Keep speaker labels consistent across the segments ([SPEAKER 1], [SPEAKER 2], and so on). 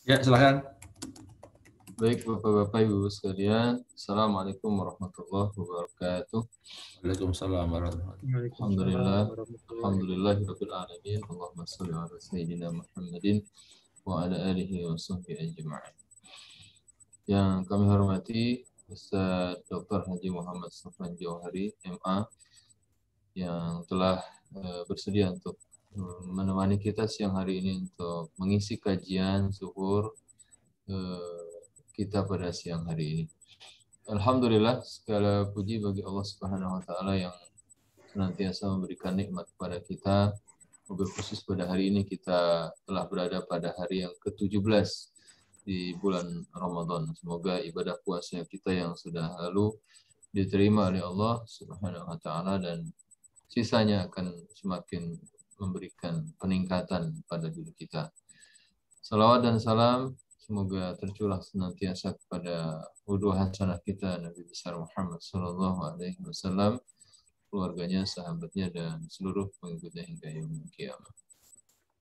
[SPEAKER 1] Ya, silakan.
[SPEAKER 2] Baik, Bapak-Bapak, Ibu sekalian. Assalamualaikum warahmatullahi wabarakatuh.
[SPEAKER 1] Waalaikumsalam warahmatullahi
[SPEAKER 2] Alhamdulillah.
[SPEAKER 3] Waalaikumsalam warahmatullahi wabarakatuh.
[SPEAKER 2] Alhamdulillahirabbil alamin. Allahumma shalli ala sayyidina Muhammadin wa ala alihi wa sahbihi ajma'in. Yang kami hormati Ustaz Dr. Haji Muhammad Sofwan Jauhari, MA, yang telah bersedia untuk menemani kita siang hari ini untuk mengisi kajian zuhur kita pada siang hari ini. Alhamdulillah, segala puji bagi Allah Subhanahu wa taala yang senantiasa memberikan nikmat kepada kita. Mobil khusus pada hari ini kita telah berada pada hari yang ke-17 di bulan Ramadan. Semoga ibadah puasa kita yang sudah lalu diterima oleh Allah Subhanahu wa taala dan sisanya akan semakin memberikan peningkatan pada diri kita. Salawat dan salam semoga tercurah senantiasa kepada wudhu hasanah kita Nabi besar Muhammad sallallahu alaihi wasallam, keluarganya, sahabatnya, dan seluruh pengikutnya hingga yaumil qiyamah.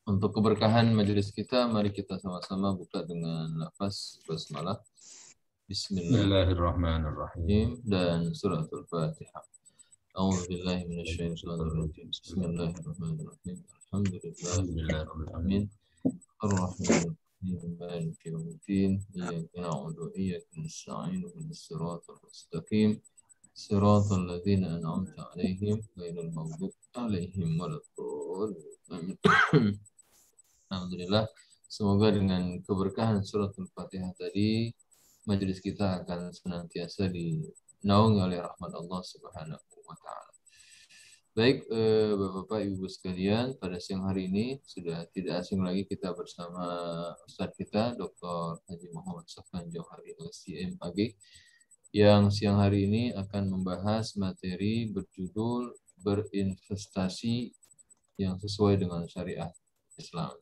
[SPEAKER 2] Untuk keberkahan majelis kita, mari kita sama-sama buka dengan lafaz basmalah. Bismillahirrahmanirrahim dan suratul Fatihah. A'udzubillahi minasyaitonirrajim. Bismillahirrahmanirrahim. Alhamdulillahirabbil alamin. Ar-Rahmanir مالك يوم الدين إياك نعبد وإياك نستعين اهدنا الصراط المستقيم صراط الذين أنعمت عليهم غير المغضوب عليهم ولا الضالين. Alhamdulillah, semoga dengan keberkahan surat Al-Fatihah tadi majelis kita akan senantiasa dinaungi oleh rahmat Allah Subhanahu wa taala. Baik, Bapak Ibu sekalian, pada siang hari ini sudah tidak asing lagi kita bersama Ustadz kita, Dr. Haji Muhammad Sofwan Jauhari LSI MAG, yang siang hari ini akan membahas materi berjudul berinvestasi yang sesuai dengan syariah Islam.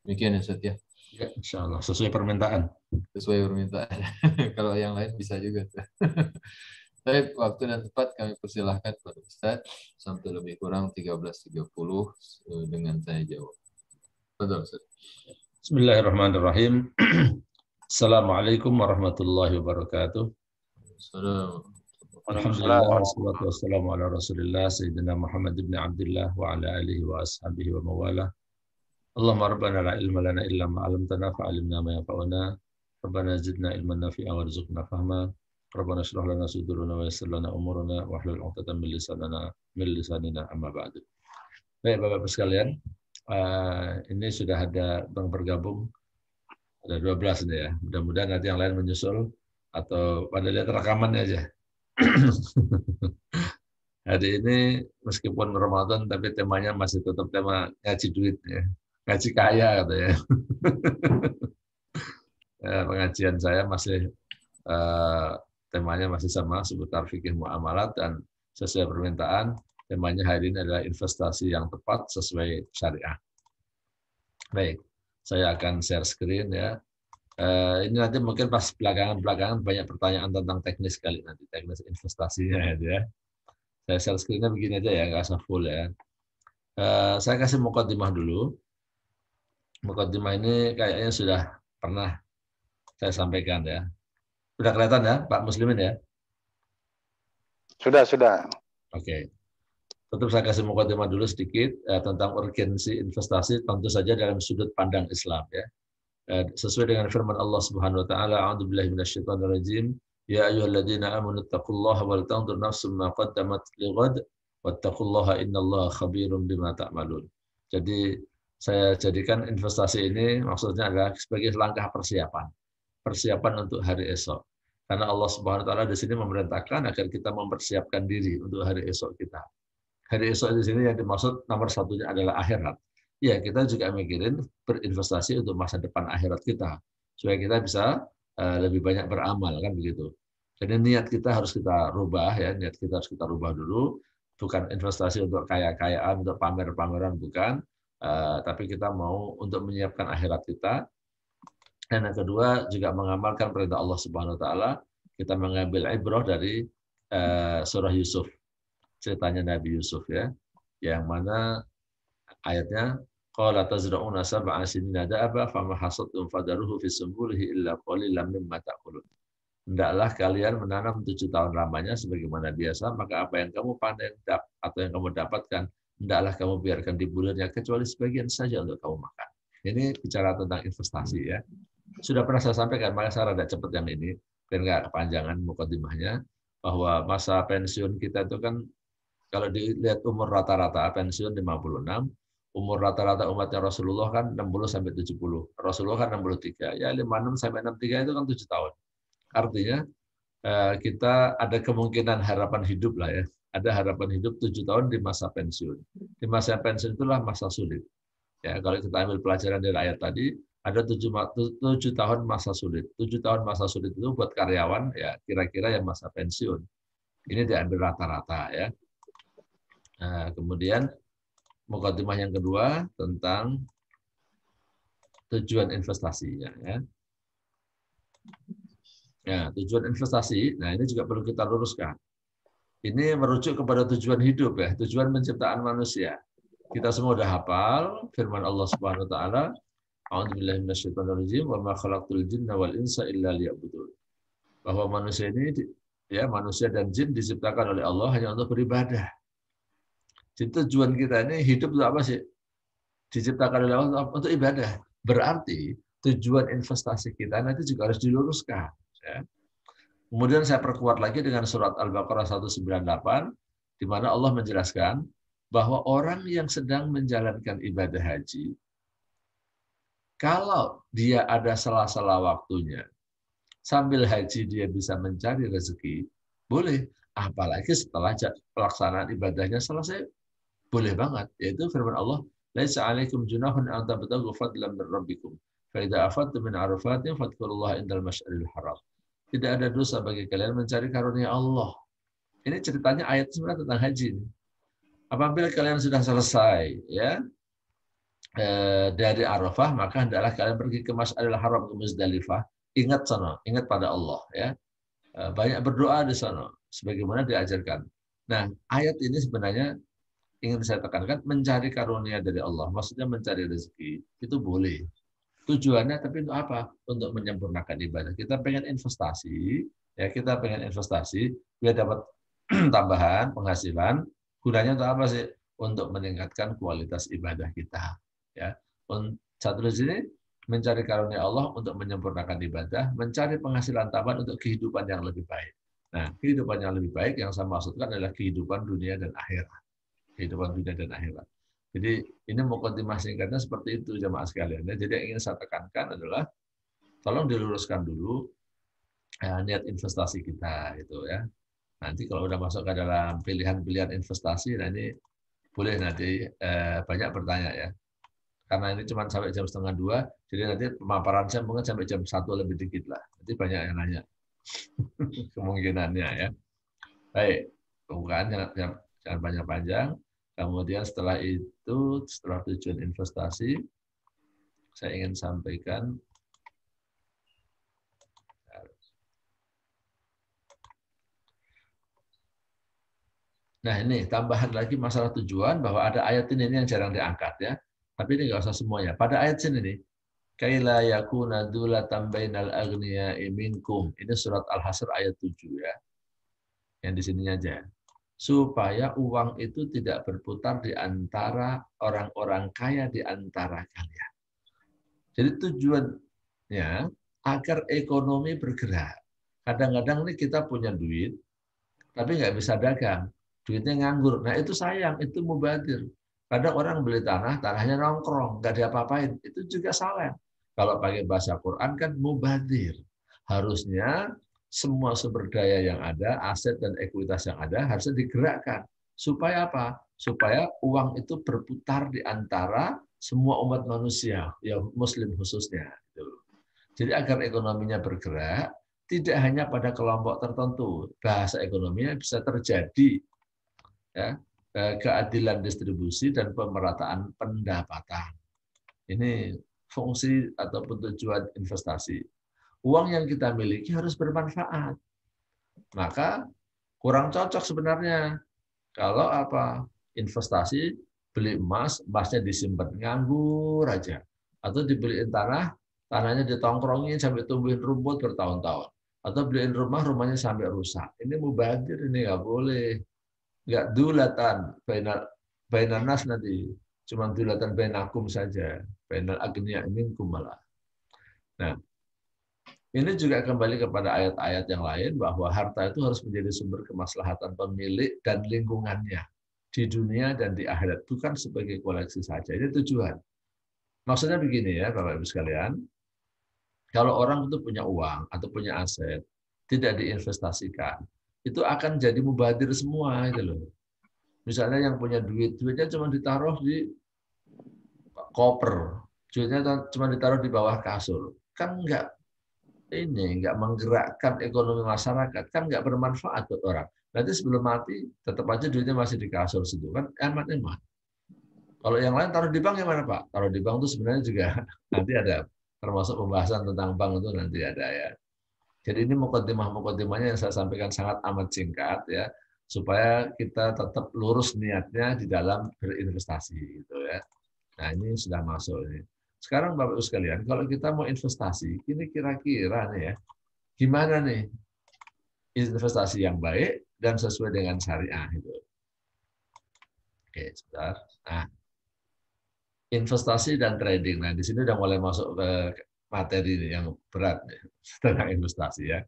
[SPEAKER 2] Demikian ya Ustadz ya?
[SPEAKER 1] Ya, insya Allah. Sesuai permintaan.
[SPEAKER 2] Sesuai permintaan. Kalau yang lain bisa juga. Baik, waktu dan tempat kami persilahkan kepada Ustaz sampai lebih kurang 13.30 dengan saya jawab. Betul, Ustaz.
[SPEAKER 1] Bismillahirrahmanirrahim. Assalamualaikum warahmatullahi wabarakatuh. Alhamdulillah, wassalatu wassalamu ala rasulillah, Sayyidina Muhammad ibn Abdullah wa ala alihi wa ashabihi wa mawalah. Allahumma rabbana la ilma lana illa ma 'allamtana fa'alimna ma yanfa'una. Rabbana zidna ilman nafi'a warzuqna fahma. Rabbana shrah lana sudurana wa yassir lana umurana wa hlul 'uqdatam min lisanina amma ba'du. Baik Bapak-Bapak sekalian, ini sudah ada Bang bergabung, ada 12 nih ya. Mudah-mudahan nanti yang lain menyusul atau pada lihat rekamannya aja. Hari ini meskipun Ramadan tapi temanya masih tetap tema ngaji duit ya. Ngaji kaya katanya. Pengajian saya masih temanya masih sama seputar fikih muamalat dan sesuai permintaan temanya hari ini adalah investasi yang tepat sesuai syariah. Baik, saya akan share screen ya. Ini nanti mungkin pas belakangan banyak pertanyaan tentang teknis kali nanti teknis investasinya ya. Saya share screen-nya begini aja ya, nggak usah full ya. Saya kasih mukadimah dulu. Mukadimah ini kayaknya sudah pernah saya sampaikan ya. Sudah kelihatan ya, Pak Muslimin ya?
[SPEAKER 3] Sudah.
[SPEAKER 1] Oke. Tetap saya kasih mukadimah dulu sedikit tentang urgensi investasi tentu saja dalam sudut pandang Islam ya. Sesuai dengan firman Allah Subhanahu wa taala, a'udzubillahi minasyaitonir rajim, ya ayyuhalladzina amanu taqullaha wal tanzur nafsum ma qaddamat lighad wattaqullaha innallaha khabirum bima ta'malun. Jadi saya jadikan investasi ini maksudnya adalah sebagai langkah persiapan untuk hari esok. Karena Allah Subhanahu wa taala di sini memerintahkan agar kita mempersiapkan diri untuk hari esok kita. Hari esok di sini yang dimaksud nomor satunya adalah akhirat. Ya, kita juga mikirin berinvestasi untuk masa depan akhirat kita supaya kita bisa lebih banyak beramal kan begitu. Jadi niat kita harus kita rubah ya, niat kita harus kita rubah dulu, bukan investasi untuk kaya-kayaan, untuk pamer-pameran bukan, tapi kita mau untuk menyiapkan akhirat kita. Dan yang kedua juga mengamalkan perintah Allah Subhanahu wa taala, kita mengambil ibrah dari surah Yusuf. Ceritanya Nabi Yusuf ya, yang mana ayatnya Qala tazra'una sab'a sinina da'aba fama hasadtum fadaruhu fi sumbulihi illa qalilan mimma ta'kulun. Hendaklah kalian menanam 7 tahun lamanya sebagaimana biasa, maka apa yang kamu panen atau yang kamu dapatkan, hendaklah kamu biarkan di bulirnya kecuali sebagian saja untuk kamu makan. Ini bicara tentang investasi ya. Sudah pernah saya sampaikan, maka saya rada cepat yang ini, biar nggak kepanjangan mukadimahnya, bahwa masa pensiun kita itu kan, kalau dilihat umur rata-rata pensiun 56, umur rata-rata umatnya Rasulullah kan 60 sampai 70. Rasulullah kan 63. Ya 56 sampai 63 itu kan 7 tahun. Artinya kita ada kemungkinan harapan hidup lah ya. Ada harapan hidup 7 tahun di masa pensiun. Di masa pensiun itulah masa sulit. Ya, kalau kita ambil pelajaran dari ayat tadi, ada 7 tahun masa sulit. 7 tahun masa sulit itu buat karyawan ya kira-kira yang masa pensiun. Ini diambil rata-rata ya. Nah, kemudian mukadimah yang kedua tentang tujuan investasinya ya. Ya, tujuan investasi, nah ini juga perlu kita luruskan. Ini merujuk kepada tujuan hidup ya, tujuan penciptaan manusia. Kita semua udah hafal firman Allah Subhanahu wa taala, a'udzubillahi minasyaitonirrajim wa ma khalaqtul jinna wal insa illa liya'budun. Bahwa manusia ini ya, manusia dan jin diciptakan oleh Allah hanya untuk beribadah. Jadi tujuan kita ini hidup untuk apa sih? Diciptakan oleh Allah untuk ibadah. Berarti tujuan investasi kita nanti juga harus diluruskan. Ya. Kemudian saya perkuat lagi dengan surat Al-Baqarah 198, di mana Allah menjelaskan bahwa orang yang sedang menjalankan ibadah haji, kalau dia ada sela-sela waktunya, sambil haji dia bisa mencari rezeki, boleh. Apalagi setelah pelaksanaan ibadahnya selesai, boleh banget. Yaitu firman Allah, laisa 'alaikum junahun an tabtaghu fadlan min rabbikum. Fa idza afadtum min arafatin fadhkurullaha indal masy'aril haram. Tidak ada dosa bagi kalian mencari karunia Allah. Ini ceritanya ayat sebenarnya tentang haji. Apabila kalian sudah selesai ya dari Arafah, maka hendaklah kalian pergi ke Masy'aril Haram, ke Muzdalifah. Ingat sana, ingat pada Allah ya. Banyak berdoa di sana sebagaimana diajarkan. Nah, ayat ini sebenarnya ingin saya tekankan, mencari karunia dari Allah, maksudnya mencari rezeki, itu boleh. Tujuannya tapi untuk apa? Untuk menyempurnakan ibadah. Kita pengen investasi, ya kita pengen investasi biar dapat tambahan penghasilan. Gunanya untuk apa sih? Untuk meningkatkan kualitas ibadah kita. Ya, satu di sini mencari karunia Allah untuk menyempurnakan ibadah, mencari penghasilan tambahan untuk kehidupan yang lebih baik. Nah, kehidupan yang lebih baik yang saya maksudkan adalah kehidupan dunia dan akhirat. Kehidupan dunia dan akhirat. Jadi ini mukadimah singkatnya seperti itu jemaah sekalian. Jadi yang ingin saya tekankan adalah tolong diluruskan dulu niat investasi kita itu ya. Nanti kalau udah masuk ke dalam pilihan-pilihan investasi, nah ini boleh nanti banyak bertanya ya. Karena ini cuma sampai jam 1:30, jadi nanti pemaparan saya mungkin sampai jam 1 lebih dikit lah. Nanti banyak yang nanya. Kemungkinannya ya. Baik, pembukaan jangan panjang-panjang. Kemudian setelah itu, setelah tujuan investasi, saya ingin sampaikan nah ini tambahan lagi masalah tujuan, bahwa ada ayat ini yang jarang diangkat ya. Tapi ini nggak usah semuanya. Pada ayat sini nih, kaila yakuna dzulatan bainal aghniya'i minkum. Ini surat Al-Hasr ayat 7 ya. Yang di sininya aja. Supaya uang itu tidak berputar di antara orang-orang kaya di antara kalian. Jadi tujuannya agar ekonomi bergerak. Kadang-kadang nih kita punya duit, tapi nggak bisa dagang. Duitnya nganggur. Nah itu sayang, itu mubazir. Kadang orang beli tanah, tanahnya nongkrong, nggak diapa-apain. Itu juga salah. Kalau pakai bahasa Quran kan mubazir. Harusnya semua sumber daya yang ada, aset dan ekuitas yang ada harusnya digerakkan. Supaya apa? Supaya uang itu berputar di antara semua umat manusia, ya Muslim khususnya. Jadi agar ekonominya bergerak, tidak hanya pada kelompok tertentu. Bahasa ekonominya bisa terjadi ya, keadilan distribusi dan pemerataan pendapatan. Ini fungsi ataupun tujuan investasi. Uang yang kita miliki harus bermanfaat. Maka kurang cocok sebenarnya kalau investasi Beli emas, emasnya disimpan nganggur aja. Atau dibeliin tanah, tanahnya ditongkrongin sampai tumbuhin rumput bertahun-tahun. Atau beliin rumah, rumahnya sampai rusak. Ini mubazir, ini nggak boleh. Nggak dulatan, bainan nas nanti. Cuma dulatan bainakum saja. Bainal agniya minkum malah. Nah, ini juga kembali kepada ayat-ayat yang lain bahwa harta itu harus menjadi sumber kemaslahatan pemilik dan lingkungannya di dunia dan di akhirat, bukan sebagai koleksi saja. Ini tujuan. Maksudnya begini ya, Bapak Ibu sekalian, kalau orang itu punya uang atau punya aset, tidak diinvestasikan, itu akan jadi mubadir semua itu loh. Misalnya yang punya duit, duitnya cuma ditaruh di koper, duitnya cuma ditaruh di bawah kasur, kan nggak menggerakkan ekonomi masyarakat, kan nggak bermanfaat buat orang. Nanti sebelum mati tetap aja duitnya masih di kasur situ, kan emat-emat. Kalau yang lain taruh di bank yang mana Pak? Taruh di bank itu sebenarnya juga nanti ada termasuk pembahasan tentang bank itu nanti ada ya. Jadi ini mukadimah-mukadimahnya yang saya sampaikan sangat amat singkat ya, supaya kita tetap lurus niatnya di dalam berinvestasi gitu ya. Nah ini sudah masuk ini. Sekarang Bapak Ibu sekalian, kalau kita mau investasi, ini kira-kira nih ya, gimana nih investasi yang baik dan sesuai dengan syariah itu. Oke, sebentar. Nah, investasi dan trading. Nah, di sini udah mulai masuk ke materi yang berat nih, tentang investasi ya.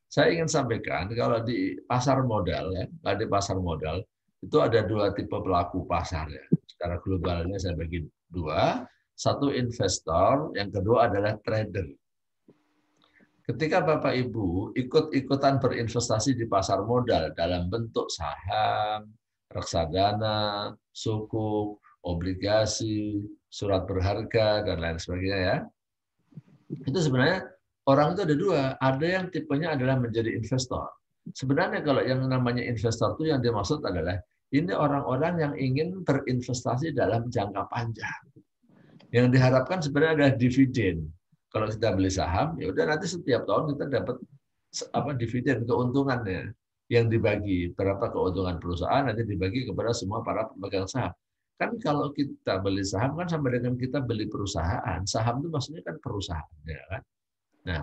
[SPEAKER 1] Saya ingin sampaikan kalau di pasar modal ya, di pasar modal itu ada dua tipe pelaku pasar ya. Secara globalnya saya bagi dua. Satu investor, yang kedua adalah trader. Ketika Bapak Ibu ikut-ikutan berinvestasi di pasar modal dalam bentuk saham, reksadana, sukuk, obligasi, surat berharga, dan lain sebagainya ya, itu sebenarnya orang itu ada dua. Ada yang tipenya adalah menjadi investor. Sebenarnya kalau yang namanya investor itu yang dimaksud adalah ini orang-orang yang ingin berinvestasi dalam jangka panjang. Yang diharapkan sebenarnya adalah dividen. Kalau kita beli saham, ya udah nanti setiap tahun kita dapat dividen, keuntungannya yang dibagi. Berapa keuntungan perusahaan nanti dibagi kepada semua para pemegang saham. Kan kalau kita beli saham kan sama dengan kita beli perusahaan. Saham itu maksudnya kan perusahaan, ya kan? Nah,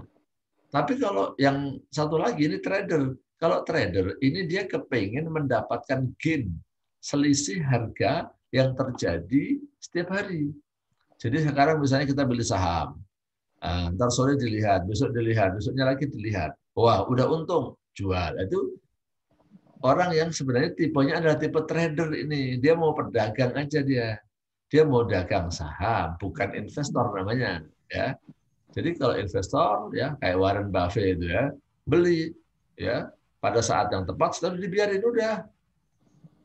[SPEAKER 1] tapi kalau yang satu lagi ini trader. Kalau trader ini dia kepingin mendapatkan gain, selisih harga yang terjadi setiap hari. Jadi sekarang misalnya kita beli saham, ntar sore dilihat, besoknya lagi dilihat. Wah, udah untung, jual. Itu orang yang sebenarnya tipenya adalah tipe trader ini. Dia mau pedagang aja dia. Dia mau dagang saham, bukan investor namanya. Ya. Jadi kalau investor, ya kayak Warren Buffett itu ya, beli ya pada saat yang tepat, setelah dibiarin udah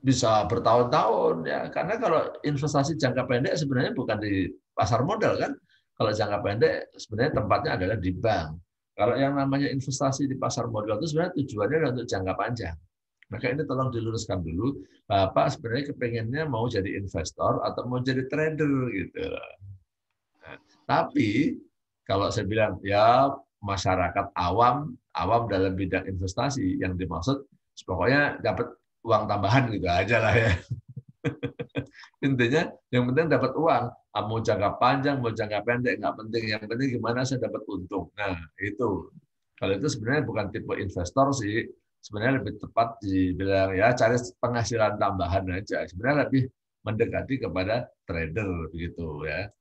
[SPEAKER 1] bisa bertahun-tahun ya. Karena kalau investasi jangka pendek sebenarnya bukan di pasar modal kan. Kalau jangka pendek sebenarnya tempatnya adalah di bank. Kalau yang namanya investasi di pasar modal itu sebenarnya tujuannya adalah untuk jangka panjang. Maka ini tolong diluruskan dulu. Bapak sebenarnya kepengennya mau jadi investor atau mau jadi trader gitu. Nah, tapi kalau saya bilang ya masyarakat awam dalam bidang investasi yang dimaksud pokoknya dapat uang tambahan gitu aja lah ya. Intinya yang penting dapat uang. Mau jangka panjang, mau jangka pendek, nggak penting. Yang penting gimana saya dapat untung. Nah, itu. Kalau itu sebenarnya bukan tipe investor sih. Sebenarnya lebih tepat dibilang ya cari penghasilan tambahan aja. Sebenarnya lebih mendekati kepada trader begitu ya.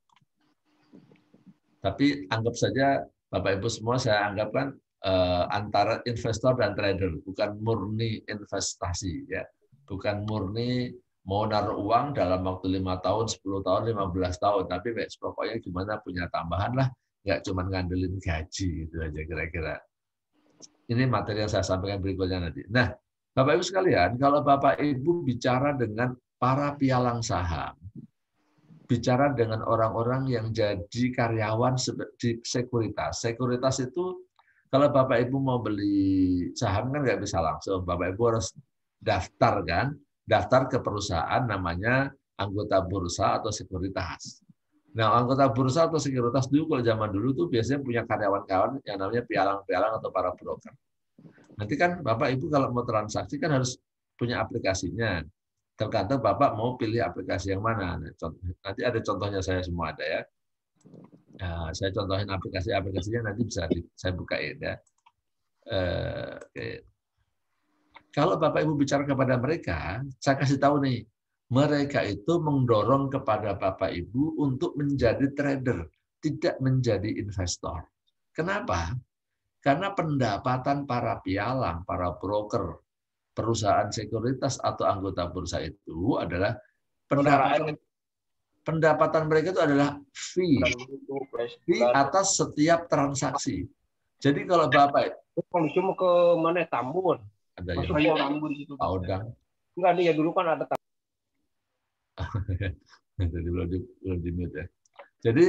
[SPEAKER 1] Tapi anggap saja Bapak Ibu semua saya anggapkan antara investor dan trader, bukan murni investasi ya. Bukan murni mau naruh uang dalam waktu 5 tahun, 10 tahun, 15 tahun, tapi pokoknya gimana punya tambahan lah, nggak cuma ngandelin gaji gitu aja kira-kira. Ini materi yang saya sampaikan berikutnya nanti. Nah, Bapak Ibu sekalian, kalau Bapak Ibu bicara dengan para pialang saham, bicara dengan orang-orang yang jadi karyawan di sekuritas. Sekuritas itu kalau Bapak Ibu mau beli saham kan nggak bisa langsung. Bapak Ibu harus daftar kan, daftar ke perusahaan namanya anggota bursa atau sekuritas. Nah, anggota bursa atau sekuritas dulu kalau zaman dulu tuh biasanya punya karyawan-karyawan yang namanya pialang-pialang atau para broker. Nanti kan Bapak Ibu kalau mau transaksi kan harus punya aplikasinya. Tergantung Bapak mau pilih aplikasi yang mana. Nanti ada contohnya, saya semua ada ya. Nah, saya contohin aplikasinya nanti bisa saya bukain ya. Oke. Kalau Bapak Ibu bicara kepada mereka, saya kasih tahu nih, mereka itu mendorong kepada Bapak Ibu untuk menjadi trader, tidak menjadi investor. Kenapa? Karena pendapatan para pialang, para broker, perusahaan sekuritas atau anggota bursa itu adalah pendapatan mereka itu adalah fee atas setiap transaksi. Jadi kalau Bapak
[SPEAKER 3] cuma ke mana Tambun?
[SPEAKER 1] Ada
[SPEAKER 3] masuk
[SPEAKER 1] yang
[SPEAKER 3] Tambun di situ.
[SPEAKER 1] Paudang.
[SPEAKER 3] Enggak nih ya, dulu kan ada
[SPEAKER 1] Jadi belum di mute ya. Jadi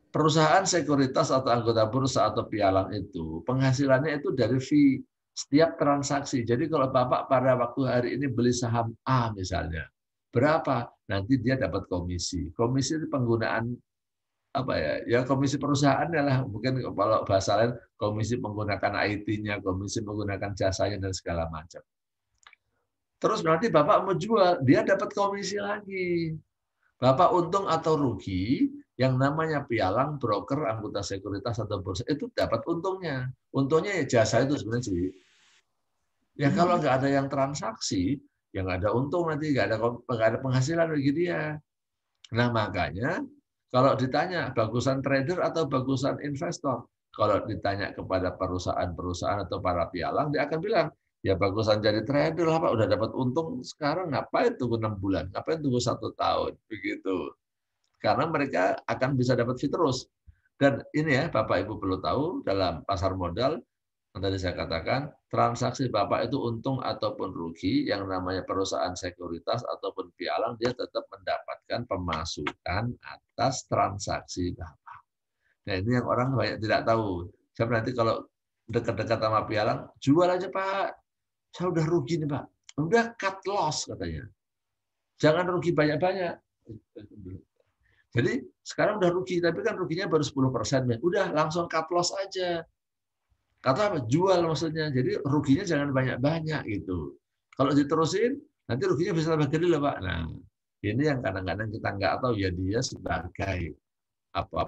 [SPEAKER 1] perusahaan sekuritas atau anggota bursa atau pialang itu penghasilannya itu dari fee setiap transaksi. Jadi kalau Bapak pada waktu hari ini beli saham A misalnya, berapa? Nanti dia dapat komisi. Komisi itu penggunaan komisi perusahaan lah, mungkin kalau bahasa lain komisi menggunakan IT-nya, komisi menggunakan jasanya dan segala macam. Terus nanti Bapak mau jual, dia dapat komisi lagi. Bapak untung atau rugi, yang namanya pialang, broker, anggota sekuritas atau bursa itu dapat untungnya. Untungnya ya jasa itu sebenarnya sih. Ya kalau nggak ada yang transaksi, ya nggak ada untung nanti, nggak ada penghasilan bagi dia. Nah makanya kalau ditanya bagusan trader atau bagusan investor, kalau ditanya kepada perusahaan-perusahaan atau para pialang, dia akan bilang, ya bagusan jadi trader lah Pak, udah dapat untung sekarang, ngapain tunggu 6 bulan, ngapain tunggu 1 tahun, begitu. Karena mereka akan bisa dapat fee terus. Dan ini ya Bapak Ibu perlu tahu, dalam pasar modal, yang tadi saya katakan, transaksi Bapak itu untung ataupun rugi, yang namanya perusahaan sekuritas ataupun pialang, dia tetap mendapatkan pemasukan atas transaksi Bapak. Nah ini yang orang banyak tidak tahu. Saya nanti kalau dekat-dekat sama pialang, jual aja Pak, saya udah rugi nih Pak. Udah cut loss katanya. Jangan rugi banyak-banyak. Jadi sekarang udah rugi, tapi kan ruginya baru 10%. Udah langsung cut loss aja. Kata apa? Jual maksudnya. Jadi ruginya jangan banyak-banyak gitu. Kalau diterusin, nanti ruginya bisa lebih gede loh Pak. Nah, ini yang kadang-kadang kita nggak tahu ya, dia sebagai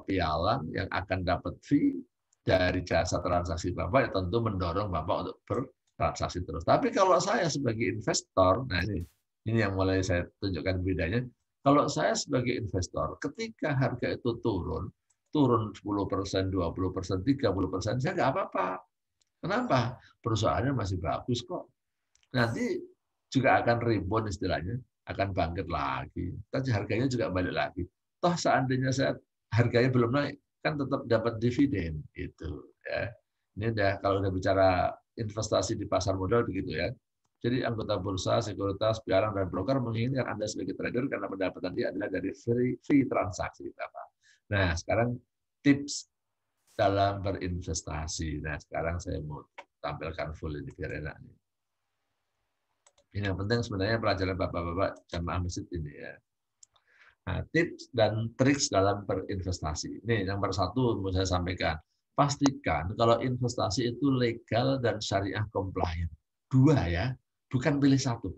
[SPEAKER 1] pialang yang akan dapat fee dari jasa transaksi Bapak, ya tentu mendorong Bapak untuk bertransaksi terus. Tapi kalau saya sebagai investor, nah ini yang mulai saya tunjukkan bedanya. Kalau saya sebagai investor, ketika harga itu turun 10%, 20%, 30%, saya nggak apa-apa. Kenapa? Perusahaannya masih bagus kok. Nanti juga akan rebound istilahnya, akan bangkit lagi. Tapi harganya juga balik lagi. Toh seandainya harganya belum naik, kan tetap dapat dividen gitu ya. Ini kalau udah bicara investasi di pasar modal begitu ya. Jadi anggota bursa, sekuritas, pialang dan broker menginginkan Anda sebagai trader karena pendapatan dia adalah dari fee transaksi Bapak. Nah, sekarang tips dalam berinvestasi. Nah, sekarang saya mau tampilkan full ini biar enak nih. Ini yang penting sebenarnya pelajaran Bapak-bapak jamaah masjid ini ya. Nah, tips dan trik dalam berinvestasi. Ini yang satu mau saya sampaikan. Pastikan kalau investasi itu legal dan syariah compliant. 2 ya, bukan pilih 1.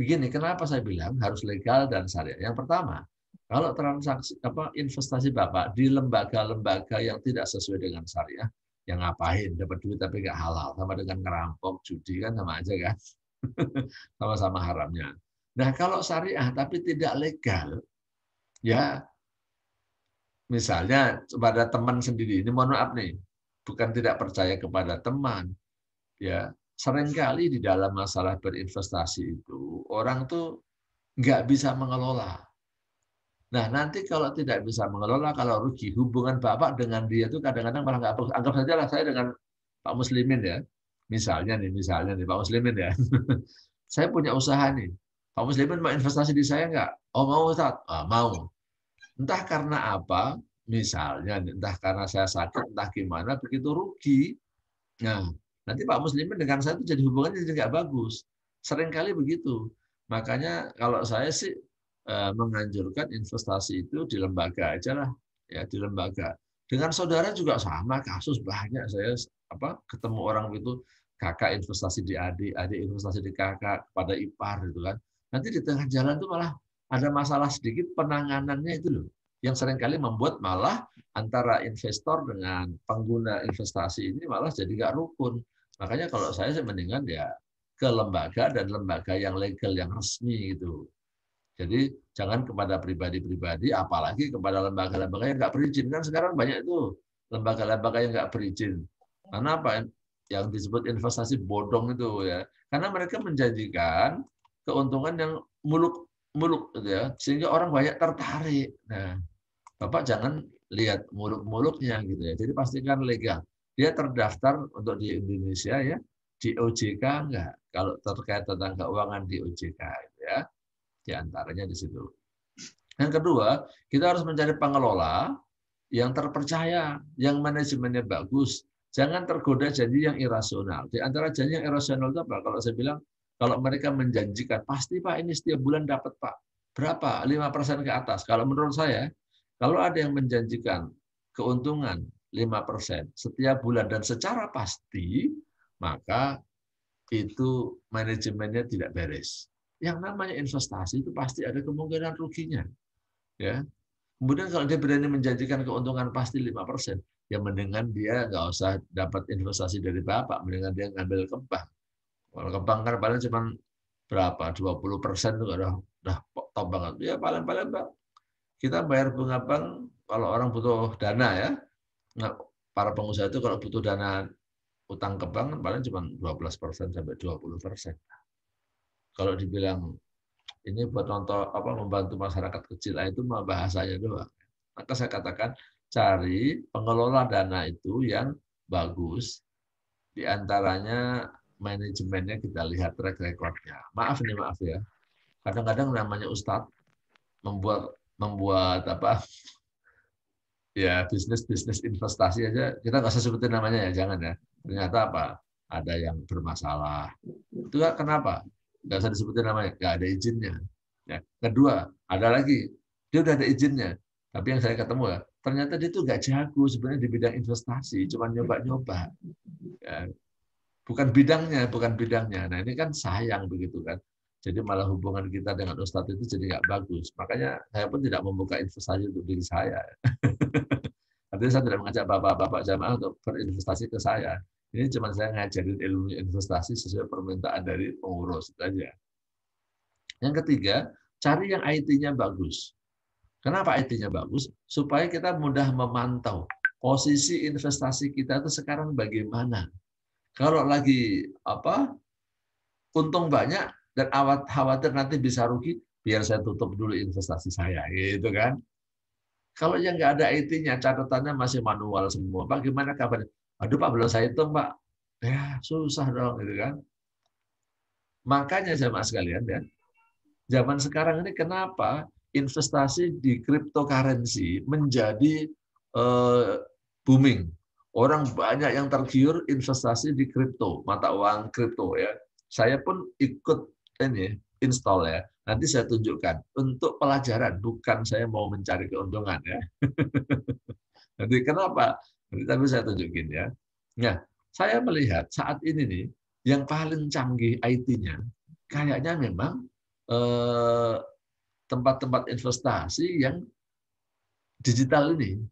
[SPEAKER 1] Begini, kenapa saya bilang harus legal dan syariah? Yang pertama, kalau transaksi investasi Bapak di lembaga-lembaga yang tidak sesuai dengan syariah, yang ngapain dapat duit tapi nggak halal, sama dengan ngerampok, judi kan sama aja kan, sama-sama haramnya. Nah kalau syariah tapi tidak legal, ya misalnya kepada teman sendiri, ini mohon maaf nih, bukan tidak percaya kepada teman, ya seringkali di dalam masalah berinvestasi itu orang tuh nggak bisa mengelola. Nah nanti kalau tidak bisa mengelola, kalau rugi, hubungan Bapak dengan dia itu kadang-kadang malah nggak bagus. Anggap saja lah saya dengan Pak Muslimin ya, misalnya nih Pak Muslimin ya, saya punya usaha nih, Pak Muslimin mau investasi di saya nggak? Oh mau Ustaz, mau. Entah karena apa, misalnya entah karena saya sakit, entah gimana, begitu rugi. Nah, nanti Pak Muslimin dengan saya itu jadi hubungannya jadi nggak bagus. Seringkali begitu. Makanya kalau saya sih menganjurkan investasi itu di lembaga aja lah, ya di lembaga. Dengan saudara juga sama kasus banyak saya ketemu orang itu kakak investasi di adik, adik investasi di kakak, pada ipar gitu kan. Nanti di tengah jalan tuh malah ada masalah sedikit penanganannya itu loh. Yang seringkali membuat malah antara investor dengan pengguna investasi ini malah jadi nggak rukun. Makanya kalau saya mendingan ya ke lembaga dan lembaga yang legal, yang resmi gitu. Jadi jangan kepada pribadi-pribadi, apalagi kepada lembaga-lembaga yang nggak berizin. Kan sekarang banyak itu lembaga-lembaga yang nggak berizin. Karena apa? Yang disebut investasi bodong itu ya. Karena mereka menjanjikan keuntungan yang muluk-muluk gitu ya, sehingga orang banyak tertarik. Nah, Bapak jangan lihat muluk-muluknya gitu ya. Jadi pastikan legal. Dia terdaftar untuk di Indonesia ya, di OJK enggak. Kalau terkait tentang keuangan di OJK ya. Di antaranya di situ. Yang kedua, kita harus mencari pengelola yang terpercaya, yang manajemennya bagus. Jangan tergoda janji yang irasional. Di antara janji yang irasional itu apa? Kalau saya bilang, kalau mereka menjanjikan, pasti Pak ini setiap bulan dapat Pak. Berapa? 5% ke atas. Kalau menurut saya, kalau ada yang menjanjikan keuntungan 5% setiap bulan dan secara pasti, maka itu manajemennya tidak beres. Yang namanya investasi itu pasti ada kemungkinan ruginya. Ya. Kemudian kalau dia berani menjanjikan keuntungan pasti 5%, ya mendingan dia nggak usah dapat investasi dari Bapak, mendingan dia ngambil ke bank. Kalau ke bank kan paling cuma berapa? 20% itu udah top banget. Ya paling-paling Pak, kita bayar bunga bank kalau orang butuh dana ya. Nah, para pengusaha itu kalau butuh dana utang ke bank paling cuma 12% sampai 20%. Kalau dibilang ini buat contoh membantu masyarakat kecil, itu mah bahasanya doang. Maka saya katakan cari pengelola dana itu yang bagus, di antaranya manajemennya kita lihat track record-nya. Maaf ya. Kadang-kadang namanya Ustadz membuat ya bisnis investasi aja kita nggak usah sebutin namanya ya, jangan ya. Ternyata apa? Ada yang bermasalah. Itu kenapa? Nggak usah disebutin namanya, nggak ada izinnya. Ya. Kedua, ada lagi, dia udah ada izinnya, tapi yang saya ketemu ya, ternyata dia tuh nggak jago sebenarnya di bidang investasi, cuma nyoba-nyoba. Ya. Bukan bidangnya. Nah ini kan sayang begitu kan. Jadi malah hubungan kita dengan Ustadz itu jadi nggak bagus. Makanya saya pun tidak membuka investasi untuk diri saya. Artinya saya tidak mengajak bapak-bapak jamaah untuk berinvestasi ke saya. Ini cuma saya ngajarin ilmu investasi sesuai permintaan dari pengurus saja. Yang ketiga, cari yang IT-nya bagus. Kenapa IT-nya bagus? Supaya kita mudah memantau posisi investasi kita itu sekarang bagaimana. Kalau lagi untung banyak dan khawatir nanti bisa rugi, biar saya tutup dulu investasi saya, gitu kan? Kalau yang nggak ada IT-nya, catatannya masih manual semua. Pak, gimana kabarnya? Aduh Pak, belum saya hitung Pak. Ya susah dong, gitu kan? Makanya jamaah sekalian ya, zaman sekarang ini kenapa investasi di cryptocurrency menjadi booming. Orang banyak yang tergiur investasi di kripto, mata uang kripto ya. Saya pun ikut ini install ya. Nanti saya tunjukkan untuk pelajaran, bukan saya mau mencari keuntungan ya. Nanti kenapa? Nanti tapi saya tunjukin ya. Nah, saya melihat saat ini nih yang paling canggih IT-nya kayaknya memang tempat-tempat investasi yang digital ini,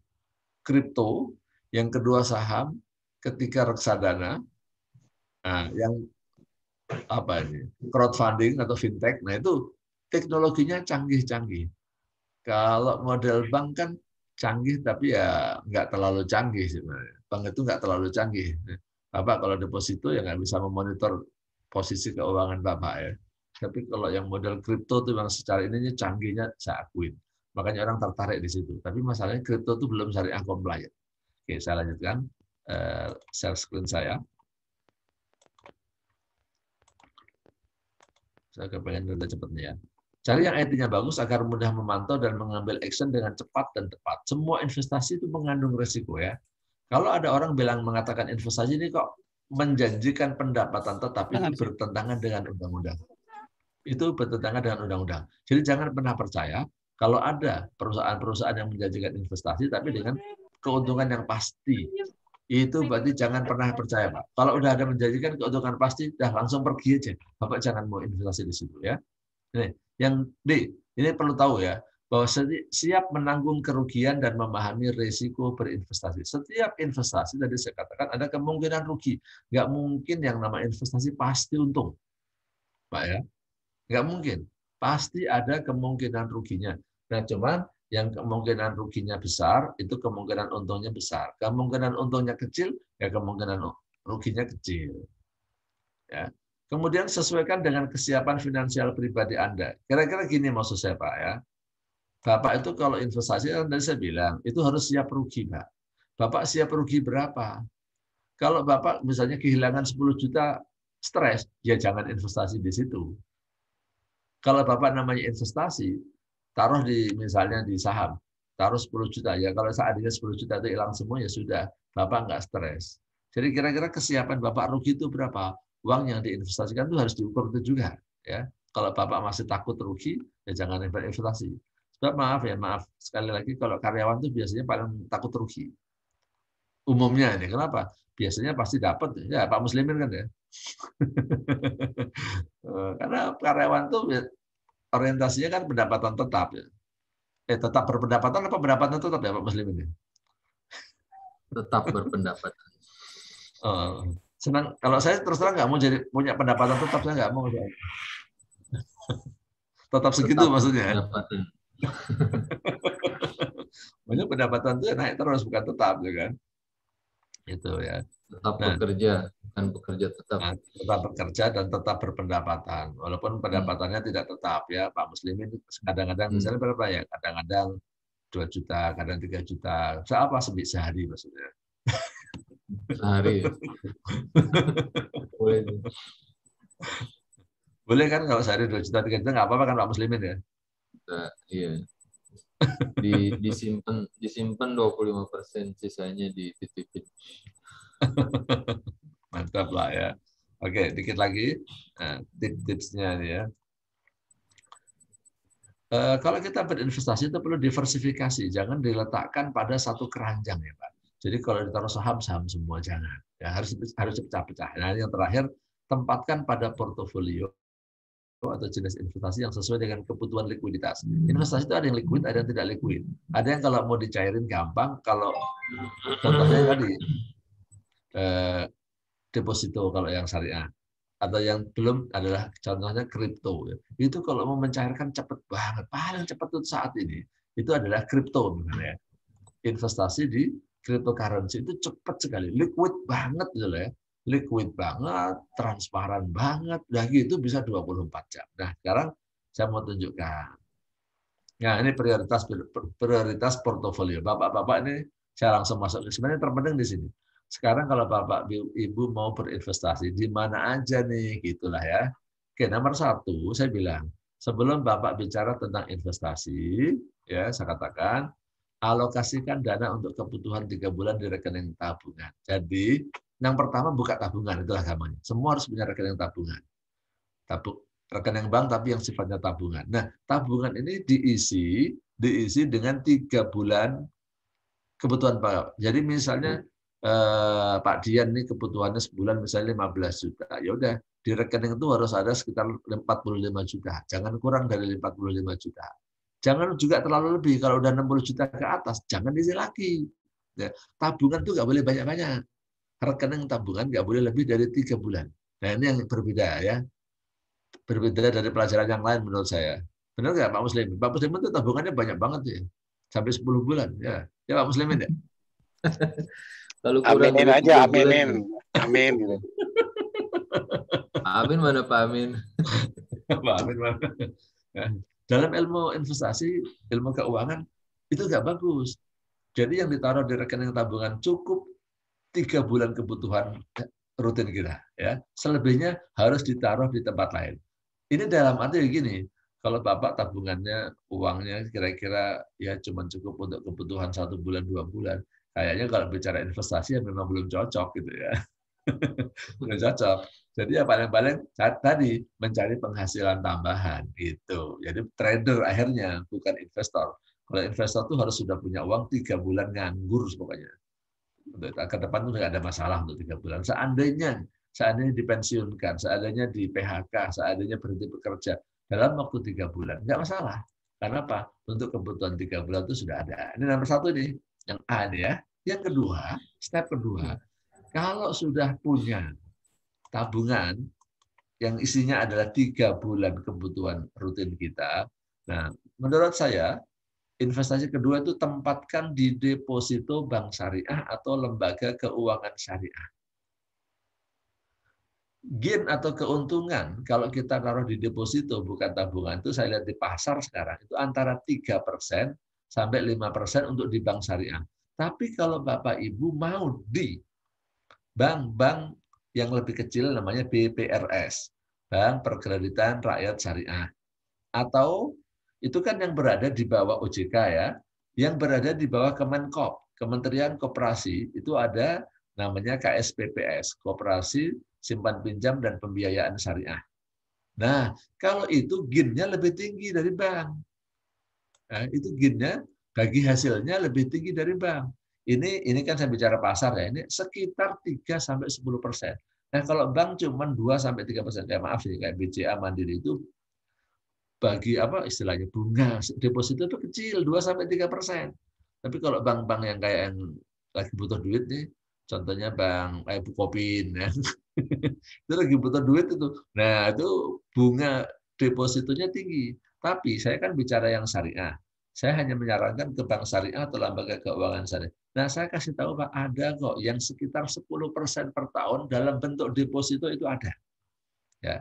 [SPEAKER 1] kripto, yang kedua saham, ketiga reksadana, nah, yang crowdfunding atau fintech, nah itu teknologinya canggih-canggih. Kalau model bank kan canggih tapi ya nggak terlalu canggih sebenarnya. Bank itu nggak terlalu canggih. Bapak kalau deposito ya nggak bisa memonitor posisi keuangan Bapak ya. Tapi kalau yang model kripto itu yang secara ininya canggihnya saya akuin. Makanya orang tertarik di situ. Tapi masalahnya kripto itu belum syariah compliant. Oke, saya lanjutkan share screen saya. Saya kepengen udah cepet nih ya. Cari yang IT-nya bagus agar mudah memantau dan mengambil action dengan cepat dan tepat. Semua investasi itu mengandung risiko ya. Kalau ada orang mengatakan investasi ini kok menjanjikan pendapatan tetap, itu bertentangan dengan undang-undang. Itu bertentangan dengan undang-undang. Jadi jangan pernah percaya kalau ada perusahaan-perusahaan yang menjanjikan investasi tapi dengan keuntungan yang pasti. itu berarti jangan pernah percaya, Pak. Kalau udah ada menjanjikan keuntungan pasti, dah langsung pergi aja. Bapak jangan mau investasi di situ ya. Ini, yang D, ini perlu tahu ya, bahwa siap menanggung kerugian dan memahami risiko berinvestasi. Setiap investasi tadi saya katakan ada kemungkinan rugi. Nggak mungkin yang nama investasi pasti untung, Pak ya. Nggak mungkin. Pasti ada kemungkinan ruginya. Nah, cuman yang kemungkinan ruginya besar, itu kemungkinan untungnya besar. Kemungkinan untungnya kecil, ya kemungkinan ruginya kecil. Ya. Kemudian sesuaikan dengan kesiapan finansial pribadi Anda. Kira-kira gini maksud saya, Pak ya. Bapak itu kalau investasi, kan tadi saya bilang, itu harus siap rugi, Pak. Bapak siap rugi berapa? Kalau Bapak misalnya kehilangan 10 juta, stres, ya jangan investasi di situ. Kalau Bapak namanya investasi, taruh di misalnya di saham, taruh 10 juta. Ya kalau seandainya 10 juta itu hilang semua, ya sudah. Bapak nggak stres. Jadi kira-kira kesiapan Bapak rugi itu berapa? Uang yang diinvestasikan itu harus diukur itu juga. Ya. Kalau Bapak masih takut rugi, ya jangan investasi. Sebab maaf sekali lagi kalau karyawan itu biasanya paling takut rugi. Umumnya ini kenapa? Biasanya pasti dapat ya Pak Muslimin kan ya. Karena karyawan itu orientasinya kan pendapatan tetap ya. Tetap berpendapatan apa pendapatan tetap ya Pak Muslimin?
[SPEAKER 2] Tetap berpendapatan.
[SPEAKER 1] Senang kalau saya terus terang nggak mau jadi punya pendapatan tetap, saya nggak mau. Tetap segitu
[SPEAKER 2] Tetap
[SPEAKER 1] maksudnya.
[SPEAKER 2] Pendapatan.
[SPEAKER 1] Banyak pendapatan itu naik terus bukan tetap ya kan. Itu ya.
[SPEAKER 2] Tetap bekerja, bukan bekerja tetap.
[SPEAKER 1] Nah, tetap bekerja dan tetap berpendapatan. Walaupun pendapatannya tidak tetap ya, Pak Muslimin kadang-kadang misalnya berapa ya? Kadang-kadang 2 juta, kadang 3 juta. Apa sehari maksudnya?
[SPEAKER 2] Sehari. Boleh.
[SPEAKER 1] Boleh kan kalau sehari 2 juta, 3 juta nggak apa-apa kan Pak Muslimin ya?
[SPEAKER 2] Iya. Disimpan 25%, sisanya dititipin.
[SPEAKER 1] Mantap lah ya. Oke, dikit lagi tips-tipsnya ya. Kalau kita berinvestasi itu perlu diversifikasi, jangan diletakkan pada satu keranjang ya Pak. Jadi kalau ditaruh saham semua jangan. Ya harus pecah-pecah. Nah, yang terakhir tempatkan pada portofolio atau jenis investasi yang sesuai dengan kebutuhan likuiditas. Investasi itu ada yang liquid, ada yang tidak liquid. Ada yang kalau mau dicairin gampang, kalau contohnya tadi deposito kalau yang syariah. Atau yang belum adalah contohnya kripto. Itu kalau mau mencairkan cepat banget, paling cepat itu saat ini, itu adalah kripto misalnya. Investasi di cryptocurrency itu cepat sekali, liquid banget gitu ya. Liquid banget, transparan banget, lagi itu bisa 24 jam. Nah, sekarang saya mau tunjukkan. Nah, ini prioritas portofolio. Bapak-bapak ini saya langsung masuk. Sebenarnya terpenting di sini. Sekarang kalau Bapak Ibu mau berinvestasi di mana aja nih, gitulah ya. Oke, nomor 1 saya bilang, sebelum Bapak bicara tentang investasi, ya saya katakan alokasikan dana untuk kebutuhan 3 bulan di rekening tabungan. Jadi, yang pertama buka tabungan, itulah namanya. Semua harus punya rekening tabungan. Rekening bank tapi yang sifatnya tabungan. Nah, tabungan ini diisi dengan 3 bulan kebutuhan Pak. Jadi misalnya Pak Dian nih kebutuhannya sebulan misalnya 15 juta. Ya udah, di rekening itu harus ada sekitar 45 juta. Jangan kurang dari 45 juta. Jangan juga terlalu lebih. Kalau udah 60 juta ke atas, jangan diisi lagi. Ya, tabungan itu nggak boleh banyak-banyak. Rekening tabungan nggak boleh lebih dari 3 bulan. Nah, ini yang berbeda ya. Berbeda dari pelajaran yang lain menurut saya. Benar nggak Pak Muslimin? Pak Muslimin itu tabungannya banyak banget ya. Sampai 10 bulan. Ya Pak Muslimin ya?
[SPEAKER 2] Kalau
[SPEAKER 3] aminin aja, aminin. Amin.
[SPEAKER 2] Amin mana Pak Amin?
[SPEAKER 1] Pak Amin mana? Dalam ilmu investasi, ilmu keuangan, itu nggak bagus. Jadi yang ditaruh di rekening tabungan cukup 3 bulan kebutuhan rutin kita. Ya. Selebihnya harus ditaruh di tempat lain. Ini dalam arti begini, kalau Bapak tabungannya, uangnya kira-kira ya cuma cukup untuk kebutuhan 1 bulan, 2 bulan, kayaknya kalau bicara investasi ya memang belum cocok gitu ya. Belum cocok. Jadi ya paling-paling tadi mencari penghasilan tambahan gitu. Jadi trader akhirnya bukan investor. Kalau investor tuh harus sudah punya uang 3 bulan nganggur pokoknya. Untuk ke depan itu nggak ada masalah untuk 3 bulan. Seandainya dipensiunkan, seandainya di PHK, seandainya berhenti bekerja dalam waktu 3 bulan, nggak masalah. Karena apa? Untuk kebutuhan 3 bulan itu sudah ada. Ini nomor 1 nih, yang A nih ya. Yang kedua, step kedua, kalau sudah punya tabungan yang isinya adalah 3 bulan kebutuhan rutin kita, nah menurut saya investasi kedua itu tempatkan di deposito bank syariah atau lembaga keuangan syariah. Gain atau keuntungan kalau kita taruh di deposito bukan tabungan itu saya lihat di pasar sekarang itu antara 3% sampai 5% untuk di bank syariah. Tapi kalau Bapak Ibu mau di bank-bank yang lebih kecil namanya BPRS, Bank Perkreditan Rakyat Syariah. Atau itu kan yang berada di bawah OJK ya, yang berada di bawah Kemenkop, Kementerian Koperasi, itu ada namanya KSPPS, Koperasi Simpan Pinjam dan Pembiayaan Syariah. Nah, kalau itu gain-nya lebih tinggi dari bank. Nah, itu gain-nya bagi hasilnya lebih tinggi dari bank. Ini kan saya bicara pasar ya, ini sekitar 3-10%. Nah, kalau bank cuma 2-3%, kayak maaf sih, kayak BCA Mandiri itu bagi apa istilahnya bunga deposito itu kecil 2-3%. Tapi kalau bank-bank yang kayak yang lagi butuh duit nih, contohnya bank kayak Bukopin ya. Itu lagi butuh duit itu. Nah, itu bunga depositonya tinggi. Tapi saya kan bicara yang syariah. Saya hanya menyarankan ke bank syariah atau lembaga keuangan syariah. Nah, saya kasih tahu Pak, ada kok yang sekitar 10% per tahun dalam bentuk deposito itu ada. Ya.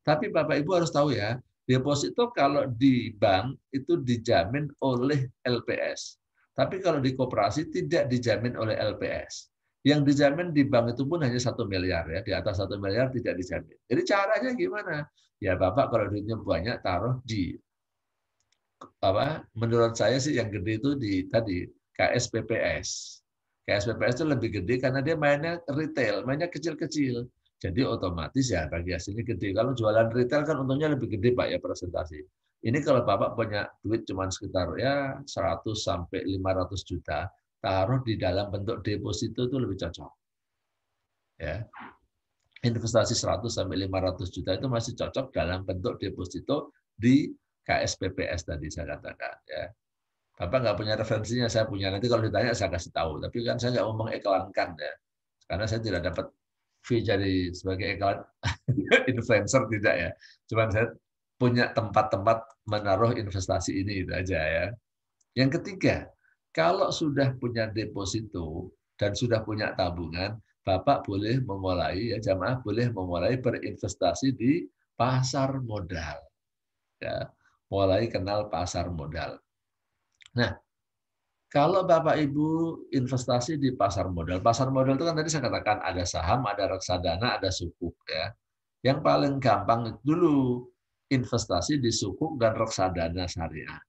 [SPEAKER 1] Tapi Bapak Ibu harus tahu ya, deposito kalau di bank itu dijamin oleh LPS. Tapi kalau di koperasi tidak dijamin oleh LPS. Yang dijamin di bank itu pun hanya 1 miliar ya, di atas 1 miliar tidak dijamin. Jadi caranya gimana? Ya Bapak kalau duitnya banyak taruh di apa? Menurut saya sih yang gede itu di tadi KSPPS. KSPPS itu lebih gede karena dia mainnya retail, mainnya kecil-kecil. Jadi otomatis ya bagi hasilnya gede. Kalau jualan retail kan untungnya lebih gede Pak ya presentasi. Ini kalau Bapak punya duit cuma sekitar ya 100 sampai 500 juta, taruh di dalam bentuk deposito itu lebih cocok. Ya. Investasi 100 sampai 500 juta itu masih cocok dalam bentuk deposito di KSPPS tadi saya katakan ya. Bapak nggak punya referensinya, saya punya. Nanti kalau ditanya saya kasih tahu. Tapi kan saya nggak mau mengiklankan ya, karena saya tidak dapat fee jadi sebagai iklan influencer tidak ya. Cuman saya punya tempat-tempat menaruh investasi ini itu aja ya. Yang ketiga, kalau sudah punya deposito dan sudah punya tabungan, Bapak boleh memulai ya jamaah boleh memulai berinvestasi di pasar modal. Ya, mulai kenal pasar modal. Nah, kalau Bapak Ibu investasi di pasar modal itu kan tadi saya katakan ada saham, ada reksadana, ada sukuk ya. Yang paling gampang dulu investasi di sukuk dan reksadana syariah.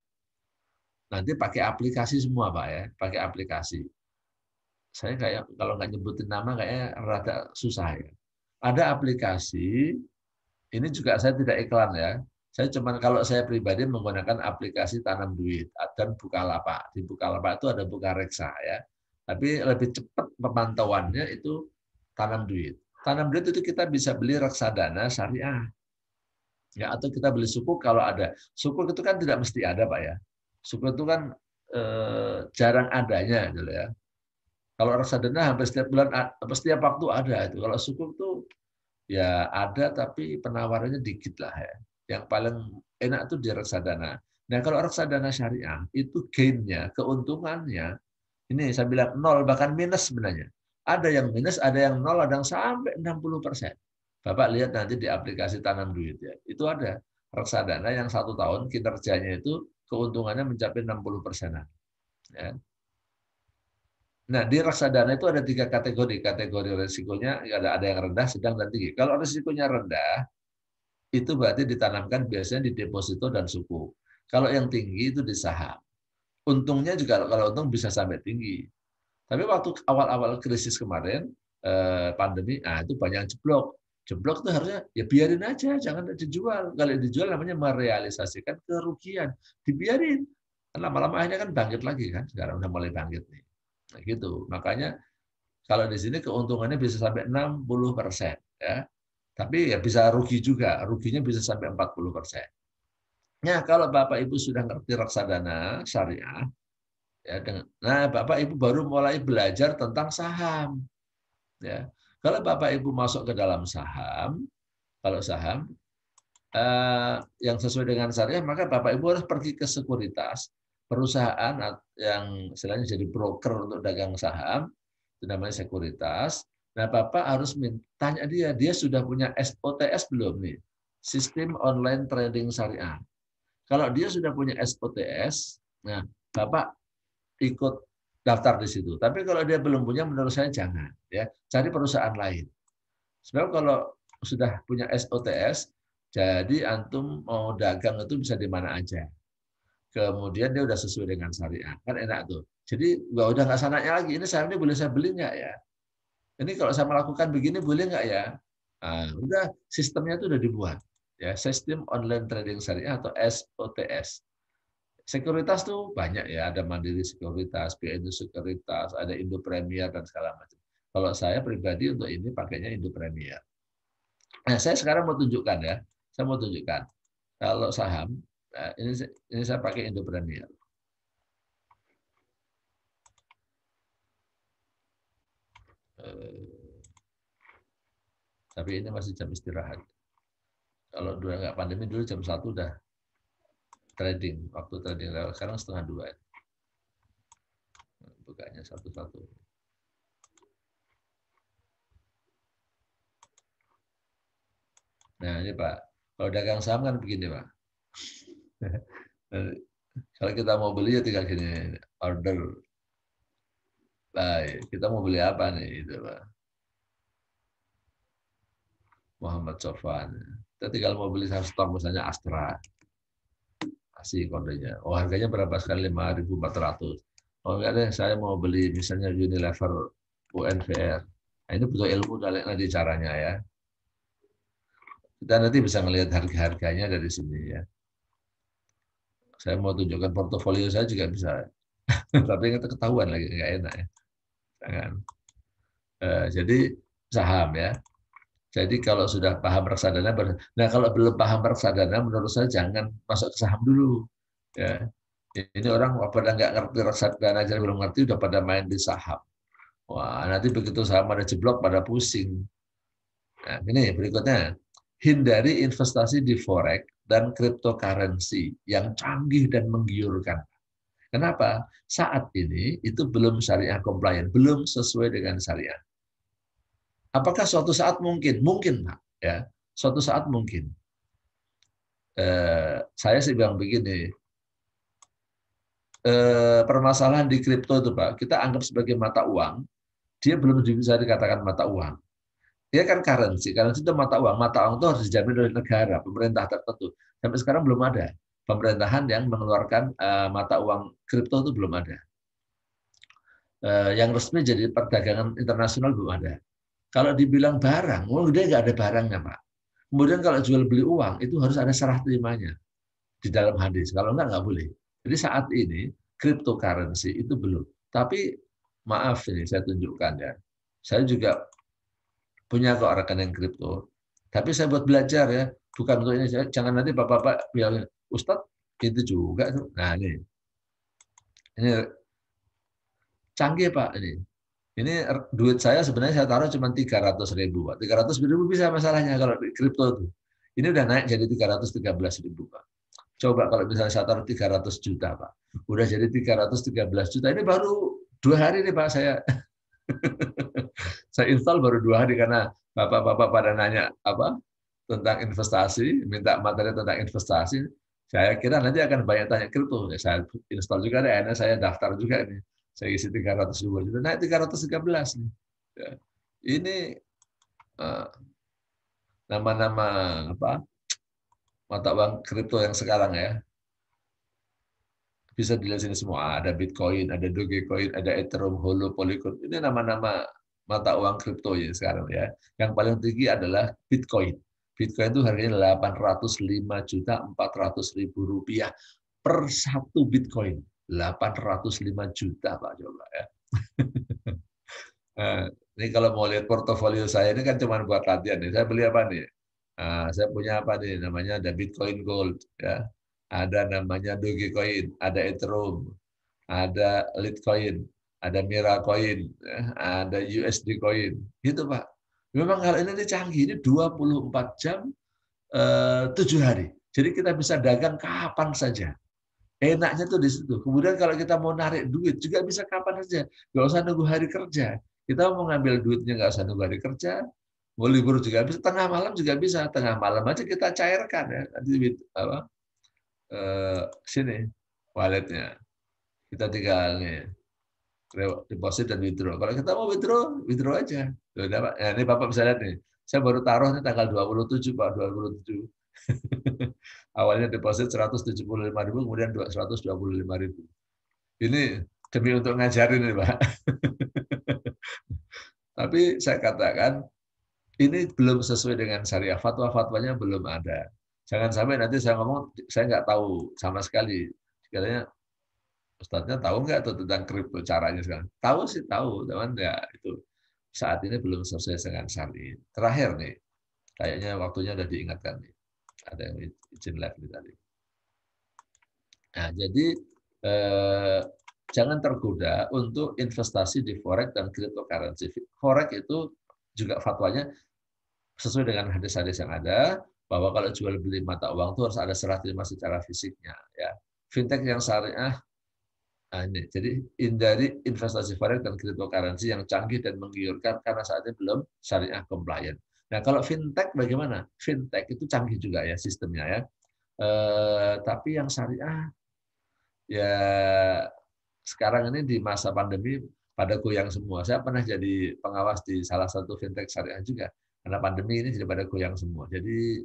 [SPEAKER 1] Nanti pakai aplikasi semua Pak ya, pakai aplikasi. Saya kayak kalau nggak nyebutin nama kayaknya rada susah ya. Ada aplikasi, ini juga saya tidak iklan ya. Saya cuma kalau saya pribadi menggunakan aplikasi tanam duit dan Bukalapak. Di Bukalapak itu ada Bukareksa ya. Tapi lebih cepat pemantauannya itu tanam duit. Tanam duit itu kita bisa beli reksadana syariah. Ya, atau kita beli sukuk kalau ada. Sukuk itu kan tidak mesti ada, Pak ya. Sukuk itu kan jarang adanya gitu ya. Kalau reksadana hampir setiap bulan, setiap waktu ada itu. Kalau sukuk itu ya ada tapi penawarannya dikit lah ya. Yang paling enak itu di reksadana. Nah kalau reksadana syariah itu gainnya, keuntungannya ini saya bilang 0 bahkan minus sebenarnya. Ada yang minus, ada yang 0, ada yang sampai 60%. Bapak lihat nanti di aplikasi tanam duit ya. Itu ada reksadana yang 1 tahun kinerjanya itu keuntungannya mencapai 60%. Ya. Nah, di reksadana itu ada 3 kategori. Kategori risikonya ada yang rendah, sedang, dan tinggi. Kalau risikonya rendah, itu berarti ditanamkan biasanya di deposito dan suku. Kalau yang tinggi itu di saham. Untungnya juga kalau untung bisa sampai tinggi. Tapi waktu awal-awal krisis kemarin, pandemi, itu banyak yang jeblok. Jeblok itu harusnya ya biarin aja, jangan dijual. Kalau dijual namanya merealisasikan kerugian. Dibiarin. Lama-lama akhirnya kan bangkit lagi kan. Sekarang udah mulai bangkit nih. Nah, gitu. Makanya Kalau di sini keuntungannya bisa sampai 60%, ya. Tapi ya bisa rugi juga, ruginya bisa sampai 40%. Nah, kalau Bapak Ibu sudah ngerti reksadana syariah, ya, nah Bapak Ibu baru mulai belajar tentang saham. Ya. Kalau Bapak Ibu masuk ke dalam saham, kalau saham yang sesuai dengan syariah, maka Bapak Ibu harus pergi ke sekuritas, perusahaan yang istilahnya jadi broker untuk dagang saham, itu namanya sekuritas. Nah, Bapak harus tanya dia sudah punya SOTS belum nih? Sistem Online Trading Syariah. Kalau dia sudah punya SOTS, nah Bapak ikut daftar di situ. Tapi kalau dia belum punya, menurut saya jangan, ya. Cari perusahaan lain. Sebab kalau sudah punya SOTS, jadi antum mau dagang itu bisa di mana aja. Kemudian dia udah sesuai dengan syariah, kan enak tuh. Jadi udah nggak sananya lagi. Ini saham ini boleh saya beli nggak ya? Ini kalau saya melakukan begini boleh nggak ya? Nah, udah sistemnya itu udah dibuat. Ya, sistem online trading syariah atau SOTS. Sekuritas tuh banyak ya, ada Mandiri Sekuritas, BNI Sekuritas, ada Indo Premier dan segala macam. Kalau saya pribadi untuk ini pakainya Indo Premier. Nah, saya sekarang mau tunjukkan ya, saya mau tunjukkan kalau saham, nah ini saya pakai Indo Premier. Tapi ini masih jam istirahat. Kalau dulu nggak pandemi dulu jam 1 udah trading, waktu trading lewat, sekarang 1:30. Bukanya satu-satu. Nah ini Pak, kalau dagang saham kan begini Pak. Kalau kita mau beli ya tinggal gini, order. Nah, kita mau beli apa nih itu Pak? Muhammad Sofwan. Kita tinggal mau beli stok misalnya Astra. Kasih kodenya. Oh harganya berapa sekali? 5.400. Oh enggak deh, saya mau beli misalnya Unilever UNVR. Nah, ini butuh ilmu nanti caranya ya. Kita nanti bisa melihat harga-harganya dari sini ya. Saya mau tunjukkan portofolio saya juga bisa. Tapi itu ketahuan lagi, nggak enak ya. Jangan. Jadi saham ya. Jadi kalau sudah paham reksadana, nah kalau belum paham reksadana, menurut saya jangan masuk ke saham dulu. Ya. Ini orang pada nggak ngerti reksadana aja belum ngerti, udah pada main di saham. Wah, nanti begitu saham ada jeblok pada pusing. Nah, ini berikutnya. Hindari investasi di forex dan cryptocurrency yang canggih dan menggiurkan. Kenapa? Saat ini itu belum syariah compliant, belum sesuai dengan syariah. Apakah suatu saat mungkin? Mungkin, Pak. Ya, suatu saat mungkin. Saya sih bilang begini, permasalahan di kripto itu, Pak, kita anggap sebagai mata uang, dia belum bisa dikatakan mata uang. Dia kan currency itu mata uang. Mata uang itu harus dijamin oleh negara, pemerintah tertentu. Sampai sekarang belum ada pemerintahan yang mengeluarkan mata uang kripto itu belum ada. Yang resmi jadi perdagangan internasional belum ada. Kalau dibilang barang, dia nggak ada barangnya, Pak. Kemudian kalau jual beli uang itu harus ada serah terimanya di dalam hadis. Kalau nggak boleh. Jadi saat ini cryptocurrency itu belum. Tapi maaf ini saya tunjukkan ya. Saya juga punya kok rekening kripto. Tapi saya buat belajar ya, bukan untuk ini. Jangan nanti bapak-bapak bilang, Ustadz itu juga. Nah ini canggih Pak ini. Ini duit saya sebenarnya saya taruh cuma 300.000. 300.000 bisa masalahnya kalau di kripto itu. Ini udah naik jadi 313.000 Pak. Coba kalau misalnya saya taruh 300 juta Pak. Udah jadi 313 juta. Ini baru 2 hari nih Pak saya. Saya install baru 2 hari karena bapak-bapak pada nanya apa tentang investasi, minta materi tentang investasi. Saya kira nanti akan banyak tanya kripto. Saya install juga deh, akhirnya saya daftar juga nih. Saya isi 302 juta, naik 313 nih. Ya. Ini nama-nama apa mata uang kripto yang sekarang ya. Bisa dilihat sini semua. Ada Bitcoin, ada Dogecoin, ada Ethereum, Holo, Polygon. Ini nama-nama mata uang kripto ya sekarang ya. Yang paling tinggi adalah Bitcoin. Bitcoin itu harganya 805.400.000 rupiah per satu Bitcoin. 805 juta Pak coba ya. Ini kalau mau lihat portofolio saya ini kan cuma buat latihan nih. Saya beli apa nih? Nah, saya punya apa nih? Namanya ada Bitcoin Gold, ya. Ada namanya Dogecoin, ada Ethereum, ada Litecoin, ada Miracoin, ya, ada USD Coin. Gitu, Pak. Memang hal ini canggih. Ini 24 jam 7 hari. Jadi kita bisa dagang kapan saja. Enaknya tuh di situ. Kemudian kalau kita mau narik duit juga bisa kapan saja. Nggak usah nunggu hari kerja. Kita mau ngambil duitnya nggak usah nunggu hari kerja. Mau libur juga bisa. Tengah malam juga bisa. Tengah malam aja kita cairkan ya. Nanti apa? Sini walletnya. Kita tinggal nih deposit dan withdraw. Kalau kita mau withdraw aja. Sudah, Pak. Ya, ini Bapak bisa lihat nih. Saya baru taruh nih tanggal 27, Pak, 27. Awalnya deposit 175.000, kemudian 125.000. Ini demi untuk ngajarin nih, Pak. Tapi saya katakan ini belum sesuai dengan syariah. Fatwa-fatwanya belum ada. Jangan sampai nanti saya ngomong saya nggak tahu sama sekali. Katanya Ustadznya tahu nggak tuh tentang kripto caranya sekarang? Tahu sih tahu, teman ya itu saat ini belum sesuai dengan syariat. Terakhir nih, kayaknya waktunya udah diingatkan nih. Ada yang izin live nih tadi. Nah, jadi jangan tergoda untuk investasi di forex dan cryptocurrency. Forex itu juga fatwanya sesuai dengan hadis-hadis yang ada, bahwa kalau jual beli mata uang itu harus ada serah terima secara fisiknya. Ya, fintech yang syariah. Nah, ini. Jadi hindari investasi forex dan cryptocurrency yang canggih dan menggiurkan karena saat ini belum syariah compliant. Nah, kalau fintech bagaimana? Fintech itu canggih juga ya sistemnya ya. Tapi yang syariah ya sekarang ini di masa pandemi pada goyang semua. Saya pernah jadi pengawas di salah satu fintech syariah juga. Karena pandemi ini jadi pada goyang semua. Jadi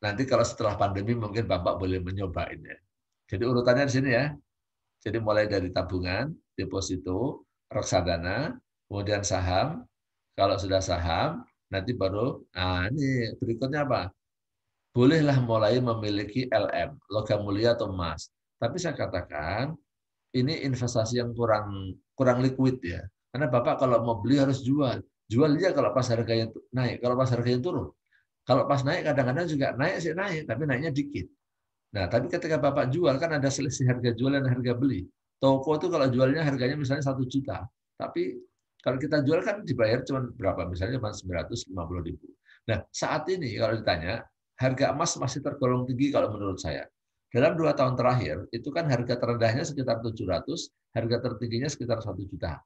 [SPEAKER 1] nanti kalau setelah pandemi mungkin Bapak boleh mencobain ya. Jadi urutannya di sini ya. Jadi mulai dari tabungan, deposito, reksadana, kemudian saham. Kalau sudah saham, nanti baru, nah ini berikutnya apa? Bolehlah mulai memiliki LM, logam mulia atau emas. Tapi saya katakan, ini investasi yang kurang liquid ya. Karena Bapak kalau mau beli harus jual. Jual dia kalau pas harganya naik, kalau pas harganya turun. Kalau pas naik kadang-kadang juga naik sih naik, tapi naiknya dikit. Nah, tapi ketika Bapak jual, kan ada selisih harga jual dan harga beli. Toko itu kalau jualnya harganya misalnya 1 juta. Tapi kalau kita jual kan dibayar cuma berapa? Misalnya cuma 950.000. Nah, saat ini kalau ditanya, harga emas masih tergolong tinggi kalau menurut saya. Dalam 2 tahun terakhir, itu kan harga terendahnya sekitar 700, harga tertingginya sekitar 1 juta.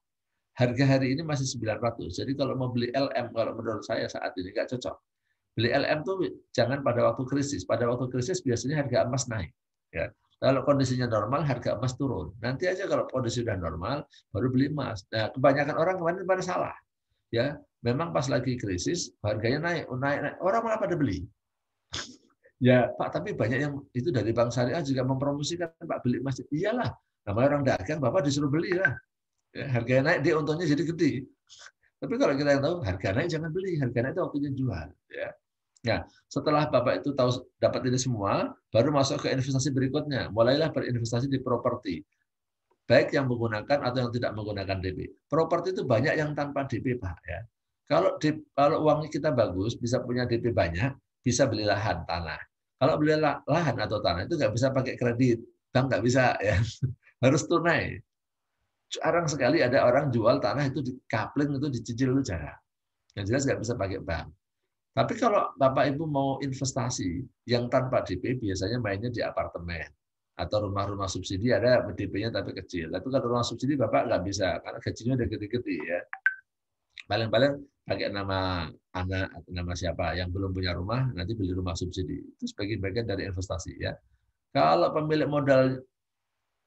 [SPEAKER 1] Harga hari ini masih 900. Jadi kalau mau beli LM, kalau menurut saya saat ini nggak cocok. Beli LM tuh jangan pada waktu krisis. Pada waktu krisis biasanya harga emas naik. Ya. Kalau kondisinya normal, harga emas turun. Nanti aja kalau kondisi sudah normal, baru beli emas. Nah, kebanyakan orang kemarin pada salah. Ya, memang pas lagi krisis, harganya naik. Orang malah pada beli. Ya, Pak, tapi banyak yang itu dari Bank Syariah juga mempromosikan, Pak, beli emas. Iyalah, namanya orang dagang, Bapak disuruh beli lah. Ya, harganya naik, dia untungnya jadi gede. Tapi kalau kita yang tahu, harga naik jangan beli. Harga naik itu waktunya jual. Ya. Nah, setelah Bapak itu tahu dapat ini semua, baru masuk ke investasi berikutnya. Mulailah berinvestasi di properti. Baik yang menggunakan atau yang tidak menggunakan DP. Properti itu banyak yang tanpa DP, Pak. Ya. Kalau uangnya kita bagus, bisa punya DP banyak, bisa beli lahan, tanah. Kalau beli lahan atau tanah itu nggak bisa pakai kredit. Bank nggak bisa. Ya. Harus tunai. Jarang sekali ada orang jual tanah itu di kapling, itu dicicil itu jarang. Yang jelas nggak bisa pakai bank. Tapi kalau Bapak Ibu mau investasi yang tanpa DP, biasanya mainnya di apartemen atau rumah-rumah subsidi ada DP-nya tapi kecil. Tapi kalau rumah subsidi Bapak nggak bisa karena gajinya udah gede-gede ya. Paling-paling pakai nama anak atau nama siapa yang belum punya rumah nanti beli rumah subsidi. Itu sebagai bagian dari investasi ya. Kalau pemilik modal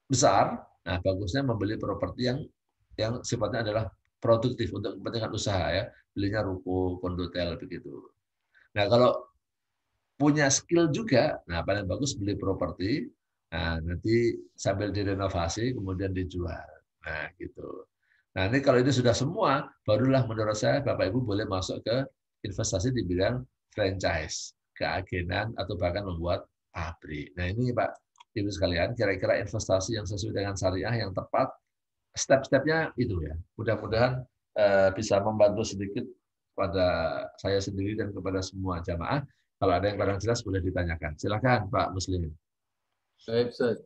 [SPEAKER 1] besar, nah bagusnya membeli properti yang sifatnya adalah produktif untuk kepentingan usaha ya. Belinya ruko, kondotel begitu. Nah, kalau punya skill juga, nah paling bagus beli properti, nah nanti sambil direnovasi, kemudian dijual. Nah, gitu. Nah, ini kalau itu sudah semua, barulah menurut saya Bapak Ibu boleh masuk ke investasi di bidang franchise, keagenan, atau bahkan membuat pabrik. Nah, ini Pak Ibu sekalian, kira-kira investasi yang sesuai dengan syariah yang tepat, step-stepnya itu ya. Mudah-mudahan bisa membantu sedikit kepada saya sendiri dan kepada semua jamaah. Kalau ada yang kurang jelas boleh ditanyakan. Silakan Pak Muslimin.
[SPEAKER 2] Baik, Ustaz.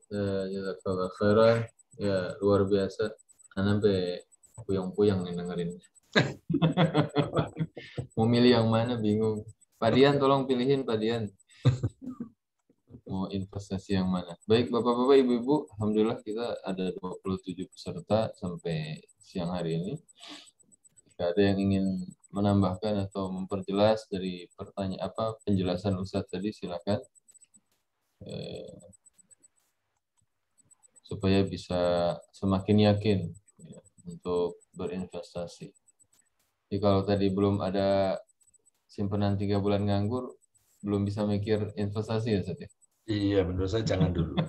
[SPEAKER 2] Jazakallah khairan. Ya, luar biasa. Sampai puyeng-puyeng nih dengerin. Mau milih yang mana bingung. Pak Dian, tolong pilihin Pak Dian. Mau investasi yang mana? Baik, Bapak-Bapak, Ibu-Ibu. Alhamdulillah kita ada 27 peserta sampai siang hari ini. Jika ada yang ingin menambahkan atau memperjelas dari pertanyaan penjelasan Ustadz tadi, silakan. Supaya bisa semakin yakin ya, untuk berinvestasi. Jadi kalau tadi belum ada simpanan 3 bulan nganggur, belum bisa mikir investasi ya, Ustaz?
[SPEAKER 1] Iya, menurut saya jangan dulu.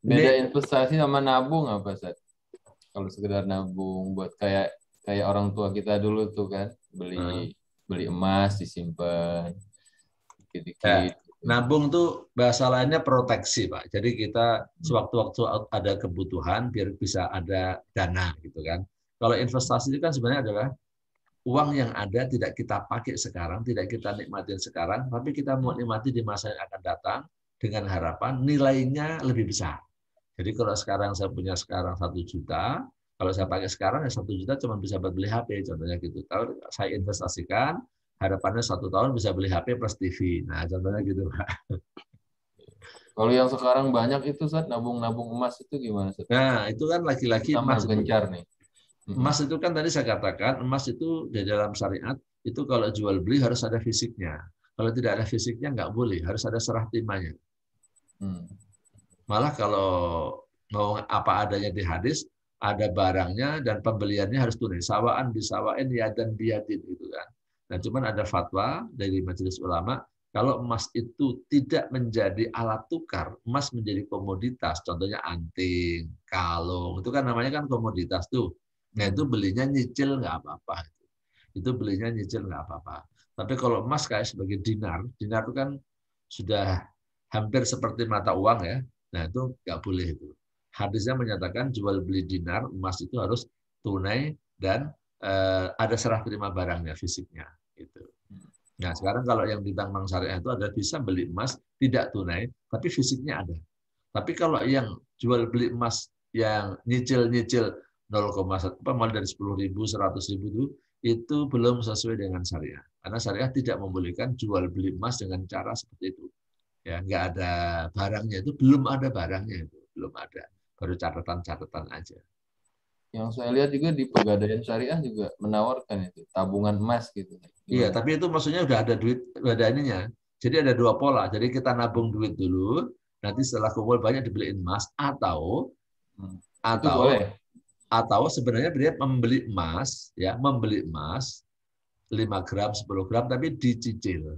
[SPEAKER 2] Beda investasi sama nabung apa, Ustaz? Kalau sekedar nabung buat kayak orang tua kita dulu tuh kan, beli emas disimpan dikit-dikit.
[SPEAKER 1] Nabung tuh bahasa lainnya proteksi, Pak. Jadi kita sewaktu-waktu ada kebutuhan biar bisa ada dana gitu kan. Kalau investasi itu kan sebenarnya adalah uang yang ada tidak kita pakai sekarang, tidak kita nikmatin sekarang, tapi kita mau nikmati di masa yang akan datang dengan harapan nilainya lebih besar. Jadi kalau sekarang saya punya sekarang 1 juta, kalau saya pakai sekarang ya 1 juta cuma bisa buat beli HP, contohnya gitu. Kalau saya investasikan, harapannya 1 tahun bisa beli HP plus TV. Nah, contohnya gitu, Pak.
[SPEAKER 2] Kalau yang sekarang banyak itu, Ustaz, nabung-nabung emas itu gimana, Ustaz?
[SPEAKER 1] Nah, itu kan lagi-lagi emas itu.
[SPEAKER 2] Gencar nih.
[SPEAKER 1] Emas itu kan tadi saya katakan, emas itu di dalam syariat, itu kalau jual beli harus ada fisiknya. Kalau tidak ada fisiknya nggak boleh, harus ada serah terimanya. Malah kalau mau apa adanya di hadis, ada barangnya dan pembeliannya harus tunai. Sawaan bisawain yadan biyadin gitu kan. Nah, cuman ada fatwa dari Majelis Ulama, kalau emas itu tidak menjadi alat tukar, emas menjadi komoditas, contohnya anting, kalung, itu kan namanya kan komoditas tuh. Nah, itu belinya nyicil nggak apa-apa. Itu belinya nyicil nggak apa-apa. Tapi kalau emas kayak sebagai dinar itu kan sudah hampir seperti mata uang ya. Nah, itu nggak boleh itu. Hadisnya menyatakan jual beli dinar emas itu harus tunai dan ada serah terima barangnya, fisiknya. Gitu. Nah, sekarang kalau yang di bank syariah itu ada bisa beli emas tidak tunai, tapi fisiknya ada. Tapi kalau yang jual beli emas yang nyicil-nyicil 0,1 mulai dari 10.000, 100.000 itu belum sesuai dengan syariah. Karena syariah tidak membolehkan jual beli emas dengan cara seperti itu. Ya, nggak ada barangnya itu, belum ada barangnya itu, belum ada. Baru catatan-catatan aja.
[SPEAKER 2] Yang saya lihat juga di Pegadaian Syariah juga menawarkan itu tabungan emas gitu.
[SPEAKER 1] Iya, tapi itu maksudnya udah ada duit, udah ada ininya. Jadi ada 2 pola. Jadi kita nabung duit dulu, nanti setelah kumpul banyak dibeliin emas, atau
[SPEAKER 2] itu boleh.
[SPEAKER 1] Atau sebenarnya dia membeli emas, ya membeli emas 5 gram, 10 gram, tapi dicicil.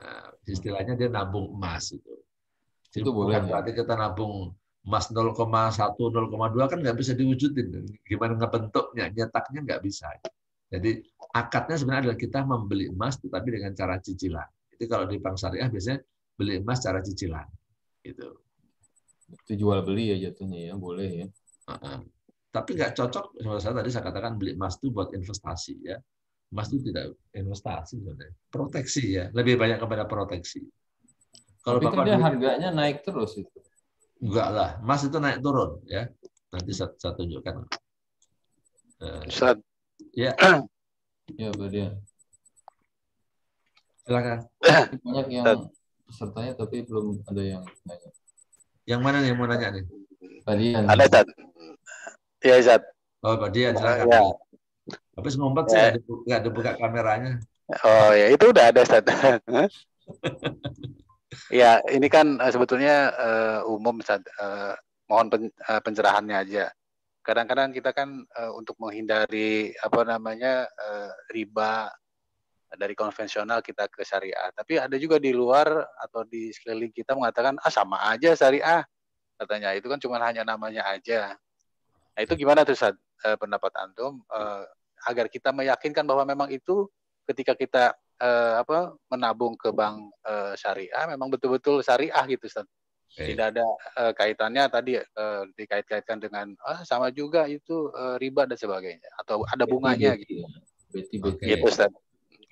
[SPEAKER 1] Nah, istilahnya dia nabung emas itu. Jadi
[SPEAKER 2] itu
[SPEAKER 1] bukan
[SPEAKER 2] boleh,
[SPEAKER 1] berarti kita nabung emas 0,1, 0,2 kan nggak bisa diwujudin. Gimana ngebentuknya, nyetaknya nggak bisa. Jadi akadnya sebenarnya adalah kita membeli emas tetapi dengan cara cicilan. Jadi kalau di bank syariah biasanya beli emas cara cicilan. Gitu.
[SPEAKER 2] Itu jual beli ya jatuhnya ya, boleh ya.
[SPEAKER 1] Tapi nggak cocok, tadi saya katakan beli emas itu buat investasi ya. Emas itu tidak investasi sebenarnya. Proteksi ya, lebih banyak kepada proteksi.
[SPEAKER 2] Kalau tapi kan dia harganya naik terus itu.
[SPEAKER 1] Enggak lah, emas itu naik turun ya. Nanti saya tunjukkan.
[SPEAKER 3] Ustaz.
[SPEAKER 1] Ya.
[SPEAKER 2] Ya, Pak Dian.
[SPEAKER 1] Silakan.
[SPEAKER 2] Banyak yang pesertanya tapi belum ada yang nanya.
[SPEAKER 1] Yang mana nih yang mau nanya nih?
[SPEAKER 2] Pak Dian.
[SPEAKER 3] Ada, Ustaz. Ya, Ustaz.
[SPEAKER 1] Oh, Pak Dian, silakan.
[SPEAKER 3] Ya.
[SPEAKER 1] Habis ngumpet sih nggak dibuka kameranya.
[SPEAKER 3] Oh ya, itu udah ada, Ustaz. Ya, ini kan sebetulnya umum, Ustaz. Mohon pencerahannya aja. Kadang-kadang kita kan untuk menghindari riba dari konvensional kita ke syariah. Tapi ada juga di luar atau di sekeliling kita mengatakan sama aja syariah katanya. Itu kan cuma hanya namanya aja. Nah, itu gimana tuh, Ustaz, pendapat antum agar kita meyakinkan bahwa memang itu ketika kita menabung ke bank syariah memang betul-betul syariah gitu, Ustaz. Tidak ada kaitannya tadi dikait-kaitkan dengan sama juga itu riba dan sebagainya atau ada bunganya gitu.
[SPEAKER 2] Beti.
[SPEAKER 3] Gitu Ustaz.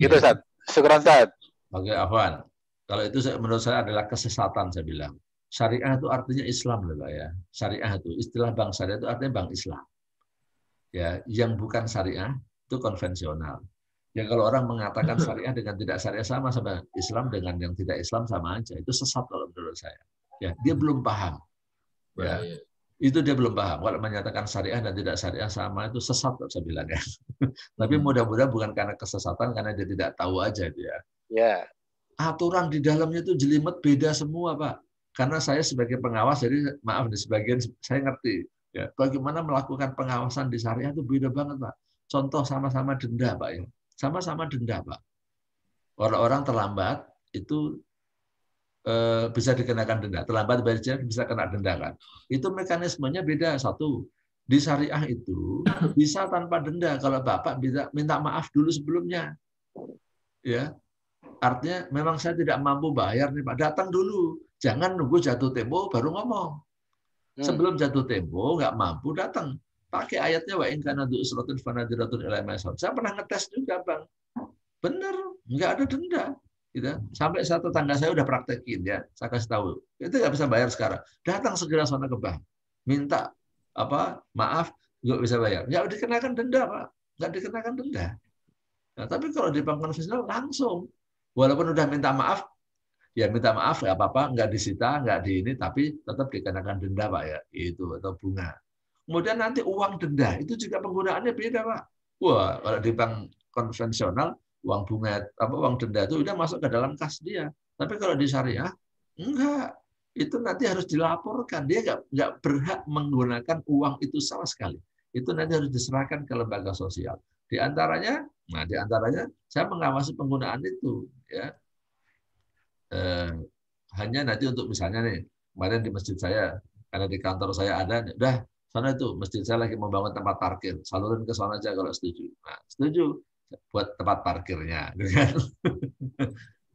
[SPEAKER 3] Gitu Ustaz. Syukran Ustaz.
[SPEAKER 1] Oke, Afwan. Kalau itu menurut saya adalah kesesatan, saya bilang. Syariah itu artinya Islam loh, Pak ya. Syariah itu istilah bank syariah itu artinya bank Islam. Ya, yang bukan syariah itu konvensional. Ya kalau orang mengatakan syariah dengan tidak syariah sama Islam dengan yang tidak Islam sama aja. Itu sesat kalau menurut saya. Ya, dia belum paham. Ya. Itu dia belum paham. Kalau menyatakan syariah dan tidak syariah sama itu sesat saya bilang ya. Tapi mudah-mudahan bukan karena kesesatan, karena dia tidak tahu aja dia.
[SPEAKER 3] Ya.
[SPEAKER 1] Aturan di dalamnya itu jelimet beda semua, Pak. Karena saya sebagai pengawas, jadi maaf di sebagian saya ngerti. Ya, bagaimana melakukan pengawasan di syariah itu beda banget, Pak. Contoh sama-sama denda, Pak ya. Sama-sama denda, Pak. Orang-orang terlambat itu bisa dikenakan denda. Terlambat bayar bisa kena denda kan. Itu mekanismenya beda. Satu, di syariah itu bisa tanpa denda kalau Bapak bisa minta maaf dulu sebelumnya. Ya. Artinya memang saya tidak mampu bayar nih Pak. Datang dulu. Jangan nunggu jatuh tempo baru ngomong. Sebelum jatuh tempo nggak mampu datang. Pakai ayatnya wa in kana du usratun fanadiratun ila maisar. Saya pernah ngetes juga, Bang. Benar, nggak ada denda. Gitu. Sampai satu tetangga saya udah praktekin ya, saya kasih tahu. Itu nggak bisa bayar sekarang. Datang segera sana ke bank. Minta maaf, nggak bisa bayar. Nggak dikenakan denda, Pak. Nggak dikenakan denda. Nah, tapi kalau di bank konvensional langsung. Walaupun udah minta maaf, ya minta maaf nggak apa-apa, nggak disita, nggak di ini, tapi tetap dikenakan denda, Pak ya. Itu atau bunga. Kemudian nanti uang denda itu juga penggunaannya beda, Pak. Wah, kalau di bank konvensional uang bunga uang denda itu udah masuk ke dalam kas dia. Tapi kalau di syariah enggak. Itu nanti harus dilaporkan. Dia nggak berhak menggunakan uang itu sama sekali. Itu nanti harus diserahkan ke lembaga sosial. Di antaranya saya mengawasi penggunaan itu ya. Hanya nanti untuk misalnya nih, kemarin di masjid saya karena di kantor saya ada, udah sana itu masjid saya lagi membangun tempat parkir, salurin ke sana aja kalau setuju. Nah, setuju buat tempat parkirnya.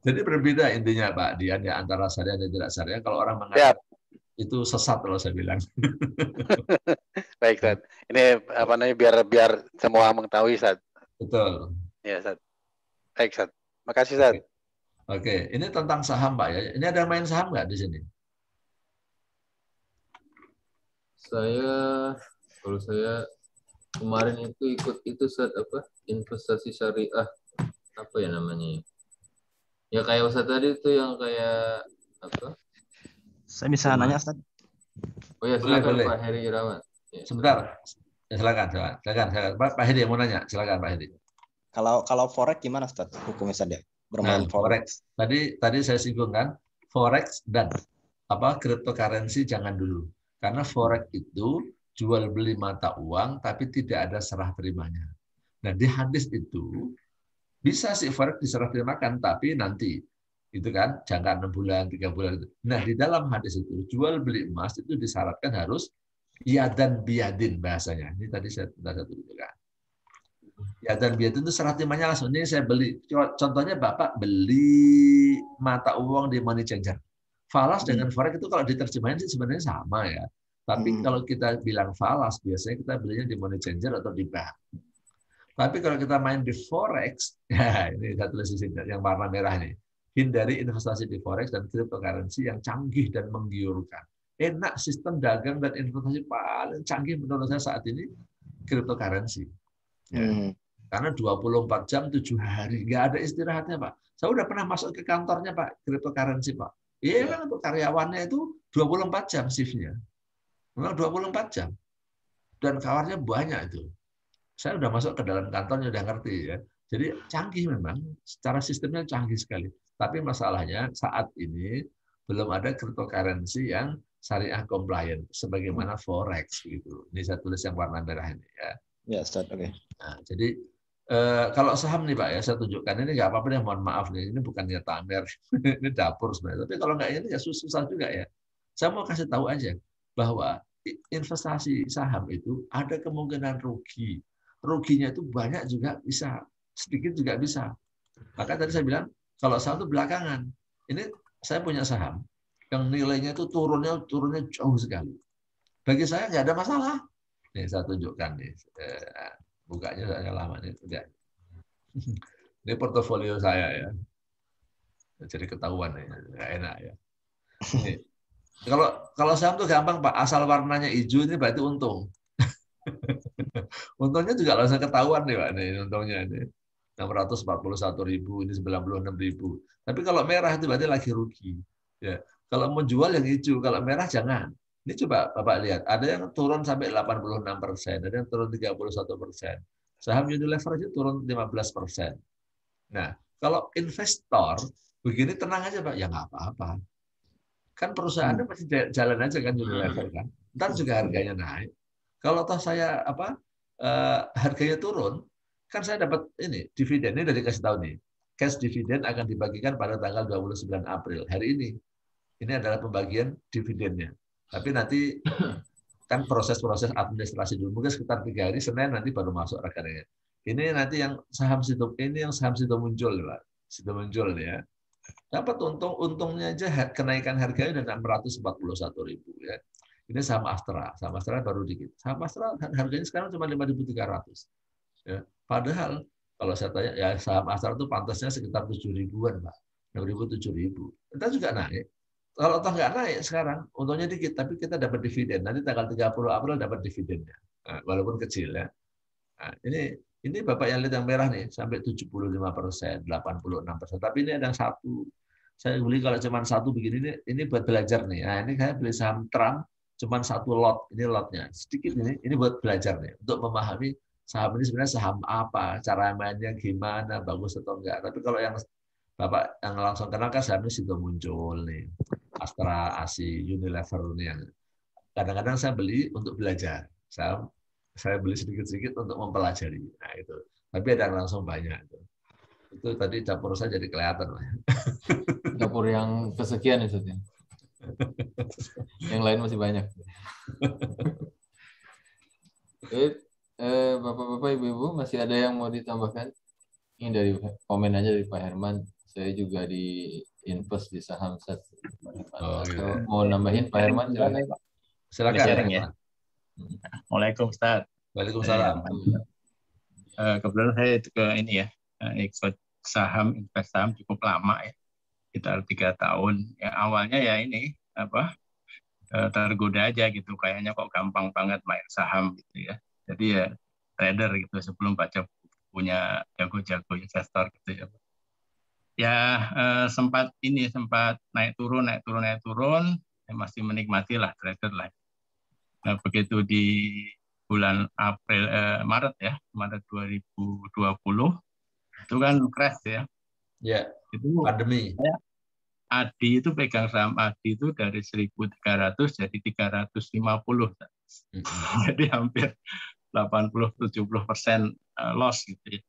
[SPEAKER 1] Jadi berbeda intinya Pak Dian ya antara syariah dan tidak syariah. Kalau orang mengatakan itu sesat kalau saya bilang.
[SPEAKER 3] Baik, Ustaz. Ini apa namanya biar semua mengetahui, Ustaz.
[SPEAKER 1] Betul.
[SPEAKER 3] Ya, Ustaz. Baik, Ustaz. Makasih, Ustaz.
[SPEAKER 1] Oke, ini tentang saham Pak ya. Ini ada main saham nggak di sini?
[SPEAKER 2] Kalau saya kemarin itu ikut itu saat investasi syariah apa ya namanya ya kayak Ustaz tadi itu yang kayak apa?
[SPEAKER 4] Saya bisa nanya Ustaz?
[SPEAKER 2] Oh ya silakan
[SPEAKER 1] boleh.
[SPEAKER 2] Pak Heri Irawan.
[SPEAKER 1] Ya, sebentar. Ya, silakan. Pak Heri mau nanya. Silakan Pak Heri.
[SPEAKER 4] Kalau forex gimana Ustaz? Hukumnya saja bermain forex.
[SPEAKER 1] Tadi saya singgung kan, forex dan cryptocurrency jangan dulu. Karena forex itu jual beli mata uang tapi tidak ada serah terimanya. Nah, di hadis itu bisa sih forex diserah terimakan tapi nanti itu kan jangka 6 bulan, 3 bulan itu. Nah, di dalam hadis itu jual beli emas itu disyaratkan harus yadan biyadin bahasanya. Ini tadi saya tunjukkan. Yadan biyadin itu serah terimanya langsung. Ini saya beli. Contohnya Bapak beli mata uang di money changer. Falas dengan forex itu kalau diterjemahin sih sebenarnya sama ya. Tapi kalau kita bilang falas, biasanya kita belinya di money changer atau di bank. Tapi kalau kita main di forex, ya ini saya tulis di sini yang warna merah ini. Hindari investasi di forex dan cryptocurrency yang canggih dan menggiurkan. Enak sistem dagang dan investasi paling canggih menurut saya saat ini cryptocurrency. Ya. Karena 24 jam 7 hari nggak ada istirahatnya Pak. Saya udah pernah masuk ke kantornya Pak cryptocurrency Pak. Iya memang untuk karyawannya itu 24 jam shift-nya. Memang 24 jam. Dan kawarnya banyak itu. Saya udah masuk ke dalam kantornya, udah ngerti ya. Jadi canggih memang, secara sistemnya canggih sekali. Tapi masalahnya saat ini belum ada cryptocurrency yang syariah compliant, sebagaimana forex gitu. Ini saya tulis yang warna merah ini ya.
[SPEAKER 4] Ya, Ustaz, oke.
[SPEAKER 1] Nah, jadi kalau saham nih Pak ya, saya tunjukkan ini nggak apa-apa deh, mohon maaf nih, ini bukannya tamer, ini dapur sebenarnya. Tapi kalau nggak ini ya susah juga ya. Saya mau kasih tahu aja bahwa investasi saham itu ada kemungkinan rugi. Ruginya itu banyak juga bisa, sedikit juga bisa. Maka tadi saya bilang kalau saham itu belakangan. Ini saya punya saham. yang nilainya itu turunnya jauh sekali. Bagi saya nggak ada masalah. Nih saya tunjukkan nih, bukanya saya lama nih, udah. Ini portofolio saya ya, jadi ketahuan ya, nggak enak ya. Nih, kalau saham tuh gampang Pak, asal warnanya hijau ini berarti untung. Untungnya juga langsung ketahuan nih Pak, nih untungnya ini 641.000, ini 96.000. Tapi kalau merah itu berarti lagi rugi. Ya, kalau mau jual yang hijau, kalau merah jangan. Ini coba Bapak lihat, ada yang turun sampai 86%, ada yang turun 31%. Saham Unilever aja turun 15%. Nah, kalau investor begini tenang aja Pak, ya nggak apa-apa. Kan perusahaannya masih jalan aja kan Unilever kan. Ntar juga harganya naik. Kalau toh saya harganya turun, kan saya dapat ini dividen, ini dari kasih tahu nih. Cash dividen akan dibagikan pada tanggal 29 April hari ini. Ini adalah pembagian dividennya. Tapi nanti kan proses-proses administrasi dulu, mungkin sekitar 3 hari, Senin nanti baru masuk rekeningnya. Ini nanti yang saham situ muncul, Pak. Situ muncul ya. Dapat untungnya aja kenaikan harganya udah 641.000 ya. Ini saham Astra baru dikit. Saham Astra harganya sekarang cuma 5.300. Ya. Padahal kalau saya tanya ya saham Astra itu pantasnya sekitar 7.000-an, Pak. 6.000 7.000. Kita juga naik. Kalau toh nggak naik sekarang, untungnya dikit, tapi kita dapat dividen. Nanti tanggal 30 April dapat dividennya. Nah, walaupun kecil ya. Nah, ini Bapak yang lihat yang merah nih, sampai 75%, 86%. Tapi ini ada yang satu. Saya beli kalau cuma satu begini, ini buat belajar nih. Nah, ini saya beli saham Trump, cuma satu lot. Ini lotnya. Sedikit ini buat belajar nih. Untuk memahami saham ini sebenarnya saham apa, cara mainnya gimana, bagus atau enggak. Tapi kalau yang Bapak yang langsung kenal kan sahamnya sudah muncul nih. Astra, ASI, Unilever ini yang kadang-kadang saya beli untuk belajar. Saya beli sedikit-sedikit untuk mempelajari. Nah itu. Tapi ada yang langsung banyak. Itu tadi dapur saya jadi kelihatan.
[SPEAKER 2] Dapur yang kesekian itu. Yang lain masih banyak. Bapak-bapak, ibu-ibu masih ada yang mau ditambahkan? Ini dari komen aja dari Pak Herman. Saya juga di invest di saham set.
[SPEAKER 1] Gitu.
[SPEAKER 2] Mau nambahin Pak Herman?
[SPEAKER 1] Silakan.
[SPEAKER 5] Sharing ya. Waalaikumsalam Ustaz.
[SPEAKER 1] Waalaikumsalam.
[SPEAKER 5] Kebetulan saya ke ini ya, ikut saham, invest saham cukup lama ya, sekitar 3 tahun. Ya awalnya ya ini tergoda aja gitu, kayaknya kok gampang banget main saham gitu ya. Jadi ya trader gitu sebelum baca punya jago-jago investor gitu ya. Ya sempat naik turun, ya masih menikmati lah trader lah. Nah, begitu di bulan Maret 2020 itu kan crash ya.
[SPEAKER 1] Ya.
[SPEAKER 5] Itu
[SPEAKER 1] pandemi.
[SPEAKER 5] ADI itu pegang saham ADI itu dari 1.300 jadi 350. Jadi hampir 80-70% loss gitu ya.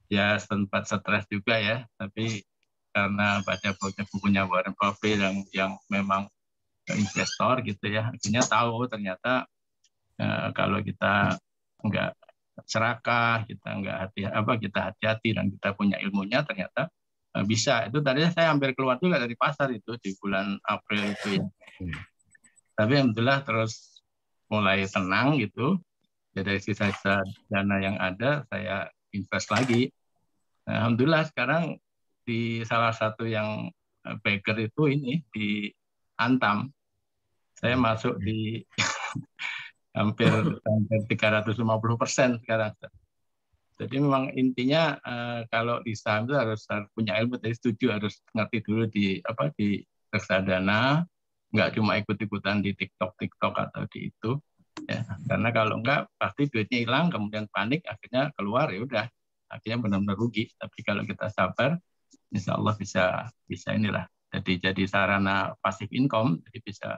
[SPEAKER 5] Ya sempat stres juga ya, tapi karena baca bukunya Warren Buffett yang memang investor gitu ya, akhirnya tahu ternyata kalau kita nggak serakah, kita hati-hati dan kita punya ilmunya, ternyata bisa. Itu tadinya saya hampir keluar juga dari pasar itu di bulan April itu ya. Tapi alhamdulillah terus mulai tenang gitu. Ya, dari sisa-sisa dana yang ada saya invest lagi. Nah, alhamdulillah sekarang di salah satu yang Baker itu ini di Antam. Saya masuk di hampir 350% sekarang. Jadi memang intinya kalau di saham itu harus punya ilmu. Tadi setuju, harus ngerti dulu di reksadana, nggak cuma ikut-ikutan di TikTok atau di itu. Ya, karena kalau enggak pasti duitnya hilang, kemudian panik, akhirnya keluar, ya udah, akhirnya benar-benar rugi. Tapi kalau kita sabar, insya Allah bisa inilah. Jadi sarana pasif income, jadi bisa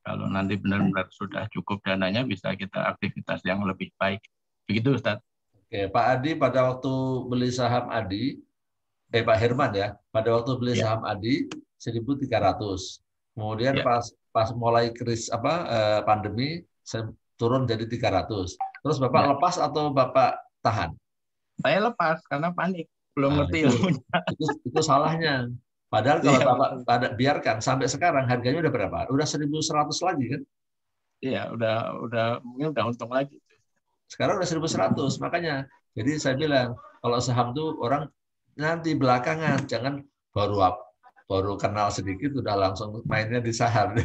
[SPEAKER 5] kalau nanti benar-benar sudah cukup dananya, bisa kita aktivitas yang lebih baik. Begitu Ustaz.
[SPEAKER 1] Oke, Pak Adi pada waktu beli saham Adi, Pak Herman ya, pada waktu beli saham Adi 1.300. Kemudian pas mulai pandemi turun jadi 300. Terus Bapak lepas atau Bapak tahan?
[SPEAKER 5] Saya lepas karena panik, belum ngerti ilmunya.
[SPEAKER 1] Itu salahnya. Padahal kalau
[SPEAKER 5] Iya,
[SPEAKER 1] Bapak biarkan sampai sekarang harganya udah berapa? Udah 1.100 lagi kan?
[SPEAKER 5] iya, mungkin udah untung lagi.
[SPEAKER 1] Sekarang udah 1.100. Makanya jadi saya bilang kalau saham tuh orang nanti belakangan, jangan baru kenal sedikit udah langsung mainnya di saham.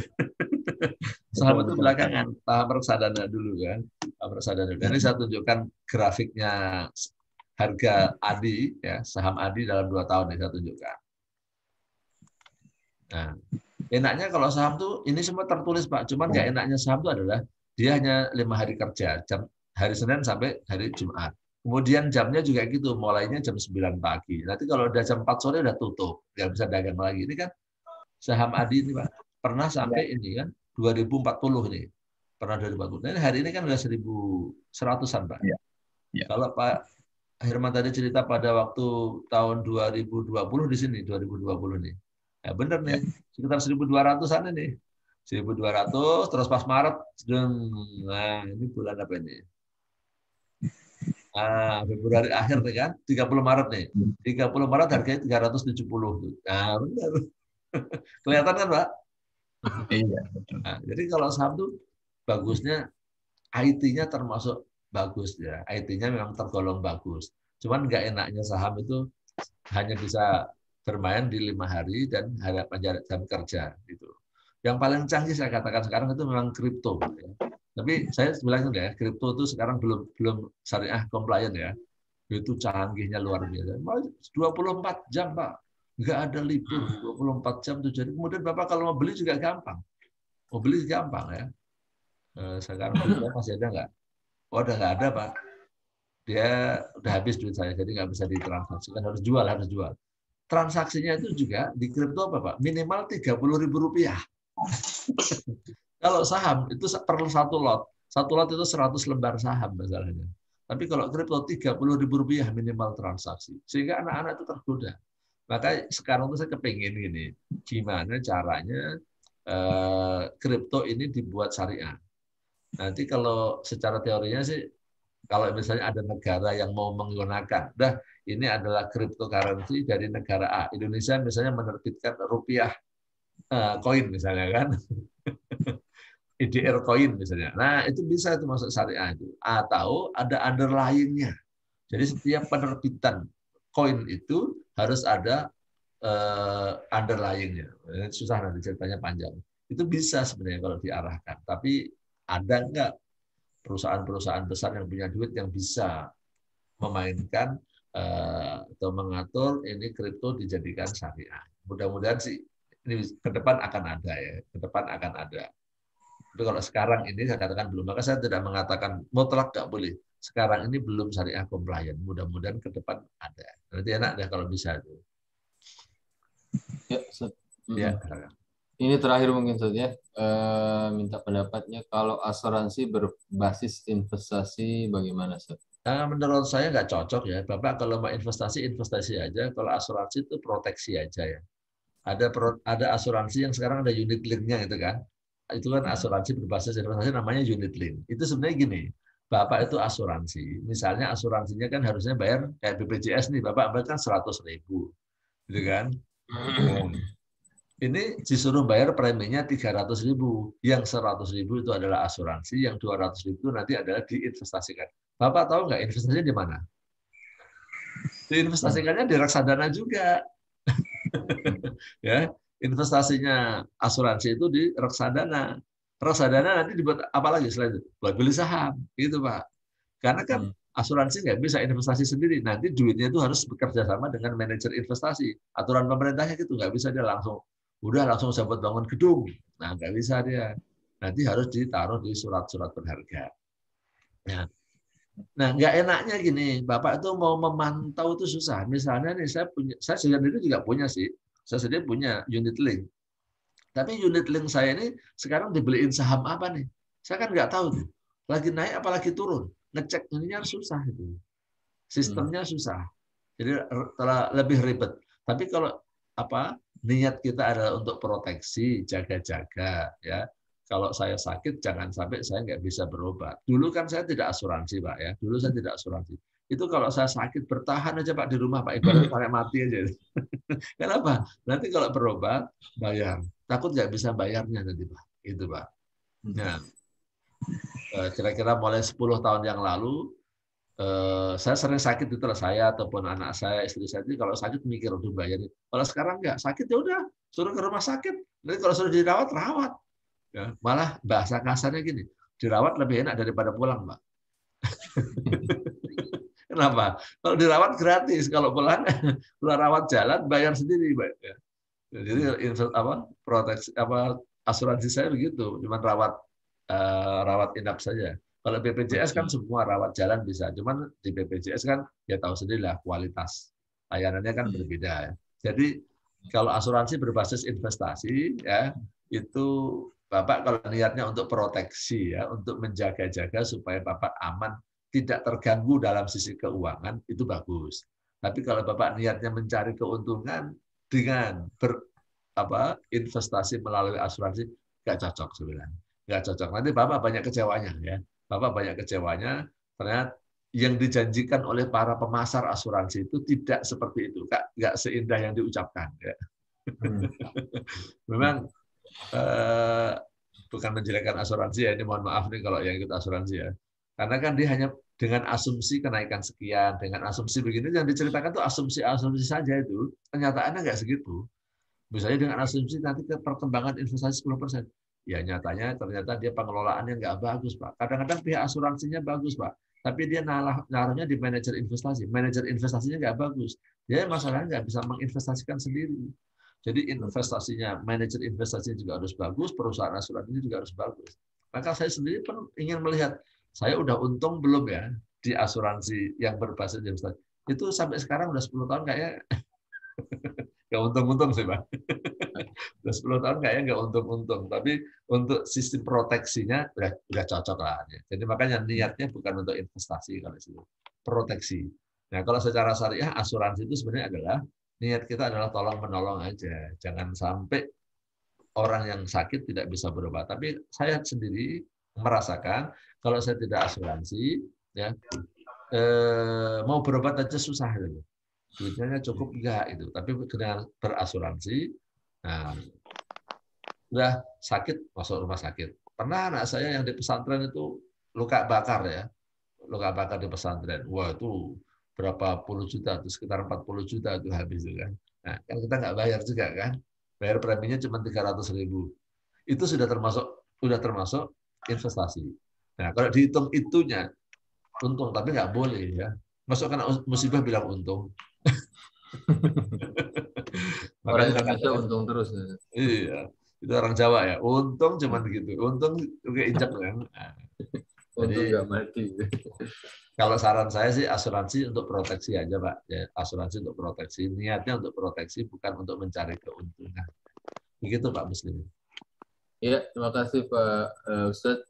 [SPEAKER 1] Saham itu belakangan, tahap reksadana dulu kan. Tahap reksadana. Dan ini saya tunjukkan grafiknya harga ADI, ya, saham ADI dalam 2 tahun ini saya tunjukkan. Nah, enaknya kalau saham tuh ini semua tertulis Pak, cuman nggak enaknya saham itu adalah dia hanya 5 hari kerja, hari Senin sampai hari Jumat. Kemudian jamnya juga gitu, mulainya jam 9 pagi. Nanti kalau udah jam 4 sore udah tutup, nggak bisa dagang lagi. Ini kan saham ADI ini Pak, pernah sampai ini kan 2040 nih. Pernah 2040. Nah, hari ini kan udah 1.100-an Pak.
[SPEAKER 5] Ya. Ya.
[SPEAKER 1] Kalau Pak Herman tadi cerita pada waktu tahun 2020 di sini, 2020 nih. Ya benar nih, sekitar 1.200-an ini. 1.200, terus pas Maret, nah ini bulan apa ini? Februari akhir nih kan, 30 Maret nih. 30 Maret harganya 370. Nah, benar. Kelihatan kan, Pak?
[SPEAKER 5] Iya.
[SPEAKER 1] Nah, jadi kalau saham tuh bagusnya IT-nya termasuk bagus ya. IT-nya memang tergolong bagus. Cuman nggak enaknya saham itu hanya bisa bermain di 5 hari dan harapan jam kerja gitu. Yang paling canggih saya katakan sekarang itu memang kripto. Ya. Tapi saya bilang ya, kripto itu sekarang belum syariah compliant ya. Itu canggihnya luar biasa. 24 jam Pak, nggak ada libur 24 jam tuh. Jadi kemudian Bapak kalau mau beli juga gampang. Mau beli gampang ya. Sekarang duitnya masih ada nggak? Oh, udah nggak ada Pak. Dia udah habis duit saya, jadi nggak bisa ditransaksikan. Harus jual. Transaksinya itu juga di kripto apa Pak? Minimal Rp30.000. Kalau saham itu per satu lot. Satu lot itu 100 lembar saham misalnya. Tapi kalau kripto Rp30.000 minimal transaksi. Sehingga anak-anak itu tergoda. Maka sekarang tuh saya kepingin gini, gimana caranya kripto ini dibuat syariah. Nanti kalau secara teorinya sih, kalau misalnya ada negara yang mau menggunakan, ini adalah cryptocurrency dari negara A. Indonesia misalnya menerbitkan rupiah koin misalnya kan, IDR koin misalnya. Nah itu bisa itu masuk syariah itu. Atau ada underlying-nya. Jadi setiap penerbitan koin itu harus ada underlying-nya. Susah nanti ceritanya panjang. Itu bisa sebenarnya kalau diarahkan. Tapi ada nggak perusahaan-perusahaan besar yang punya duit yang bisa memainkan atau mengatur ini kripto dijadikan syariah. Mudah-mudahan sih ini ke depan akan ada ya, ke depan akan ada. Tapi kalau sekarang ini saya katakan belum, maka saya tidak mengatakan mutlak nggak boleh. Sekarang ini belum syariah compliant. Mudah-mudahan ke depan ada. Nanti enak deh kalau bisa itu.
[SPEAKER 2] Ya,
[SPEAKER 1] Ya.
[SPEAKER 2] Ini terakhir mungkin saja minta pendapatnya kalau asuransi berbasis investasi bagaimana Ustaz?
[SPEAKER 1] Menurut saya nggak cocok ya. Bapak kalau mau investasi aja. Kalau asuransi itu proteksi aja ya. Ada asuransi yang sekarang ada unit link-nya gitu kan. Itu kan asuransi berbasis investasi namanya unit link. Itu sebenarnya gini. Bapak itu asuransi. Misalnya asuransinya kan harusnya bayar kayak BPJS nih. Bapak ambil kan 100.000. Gitu kan. Ini disuruh bayar preminya 300.000. Yang 100.000 itu adalah asuransi, yang 200.000 nanti adalah diinvestasikan. Bapak tahu nggak investasinya di mana? Diinvestasikannya di reksadana juga. Ya, investasinya asuransi itu di reksadana. Reksadana nanti dibuat apa lagi selain itu? Buat beli saham, gitu Pak. Karena kan asuransi nggak bisa investasi sendiri. Nanti duitnya itu harus bekerja sama dengan manajer investasi. Aturan pemerintahnya gitu, nggak bisa dia langsung saya buat bangun gedung. Nah, nggak bisa dia. Nanti harus ditaruh di surat-surat berharga. Nah, nggak enaknya gini, Bapak itu mau memantau itu susah. Misalnya nih, saya sendiri juga punya sih. Saya sendiri punya unit link. Tapi unit link saya ini sekarang dibeliin saham apa nih? Saya kan nggak tahu tuh. Lagi naik apalagi turun. Ngecek ininya susah itu. Sistemnya susah. Jadi lebih ribet. Tapi kalau niat kita adalah untuk proteksi, jaga-jaga ya. Kalau saya sakit jangan sampai saya nggak bisa berobat. Dulu kan saya tidak asuransi Pak ya. Dulu saya tidak asuransi. Itu kalau saya sakit bertahan aja Pak di rumah Pak, ibarat sampai mati aja. Kenapa? Nanti kalau berobat bayar, takut nggak bisa bayarnya nanti Pak. Itu Pak. Nah, kira-kira mulai 10 tahun yang lalu saya sering sakit itu lah, saya ataupun anak saya, istri saya itu kalau sakit mikir untuk bayarin. Kalau sekarang nggak sakit ya udah suruh ke rumah sakit. Nanti kalau suruh dirawat rawat. Ya, malah bahasa kasarnya gini, dirawat lebih enak daripada pulang, Pak. Kenapa? Kalau dirawat gratis, kalau pulang keluar rawat jalan bayar sendiri, Pak. Ya. Jadi proteksi asuransi saya begitu, cuma rawat inap saja. Kalau BPJS kan semua rawat jalan bisa, cuman di BPJS kan ya tahu sendirilah kualitas layanannya kan berbeda ya. Jadi kalau asuransi berbasis investasi ya itu Bapak kalau niatnya untuk proteksi ya, untuk menjaga-jaga supaya Bapak aman, tidak terganggu dalam sisi keuangan itu bagus. Tapi kalau Bapak niatnya mencari keuntungan dengan investasi melalui asuransi nggak cocok sebenarnya, nggak cocok. Nanti Bapak banyak kecewanya ya. Bapak banyak kecewanya, ternyata yang dijanjikan oleh para pemasar asuransi itu tidak seperti itu, nggak seindah yang diucapkan. Ya. Memang bukan menjelekkan asuransi ya, ini mohon maaf nih kalau yang ikut asuransi ya, karena kan dia hanya dengan asumsi kenaikan sekian, dengan asumsi begini yang diceritakan tuh asumsi saja itu, kenyataannya nggak segitu. Misalnya dengan asumsi nanti perkembangan investasi 10%. Ya nyatanya ternyata dia pengelolaannya nggak bagus, Pak. Kadang-kadang pihak asuransinya bagus, Pak. Tapi dia naruhnya di manajer investasi. Manajer investasinya nggak bagus. Dia masalahnya nggak bisa menginvestasikan sendiri. Jadi investasinya, manajer investasinya juga harus bagus, perusahaan asuransinya juga harus bagus. Maka saya sendiri pun ingin melihat, saya udah untung belum ya di asuransi yang berbasis investasi. Itu sampai sekarang udah 10 tahun kayaknya nggak untung-untung sih, Pak. Udah 10 tahun kayaknya nggak untung-untung. Tapi untuk sistem proteksinya udah cocok lah. Jadi makanya niatnya bukan untuk investasi kalau itu, proteksi. Nah kalau secara syariah asuransi itu sebenarnya adalah niat kita adalah tolong menolong aja. Jangan sampai orang yang sakit tidak bisa berobat. Tapi saya sendiri merasakan kalau saya tidak asuransi, ya mau berobat aja susah gitu. Duitnya cukup enggak itu, tapi dengan berasuransi, nah udah sakit masuk rumah sakit. Pernah anak saya yang di pesantren itu luka bakar ya, luka bakar di pesantren. Wah itu berapa puluh juta, itu sekitar 40 juta itu habis itu kan. Nah kan kita nggak bayar juga kan, bayar preminya cuma 300.000. Itu sudah termasuk investasi. Nah kalau dihitung itunya untung, tapi nggak boleh ya. Masuk kena musibah bilang untung.
[SPEAKER 2] Orang
[SPEAKER 1] Makanya
[SPEAKER 2] Indonesia untung terus.
[SPEAKER 1] Iya, itu orang Jawa ya. Untung cuma begitu. Untung kayak injak kan. Nah,
[SPEAKER 2] Untung
[SPEAKER 1] jadi
[SPEAKER 2] nggak mati.
[SPEAKER 1] kalau saran saya sih asuransi untuk proteksi aja Pak. Ya, asuransi untuk proteksi. Niatnya untuk proteksi bukan untuk mencari keuntungan. Begitu Pak Muslim.
[SPEAKER 2] Ya, terima kasih Pak Ustadz.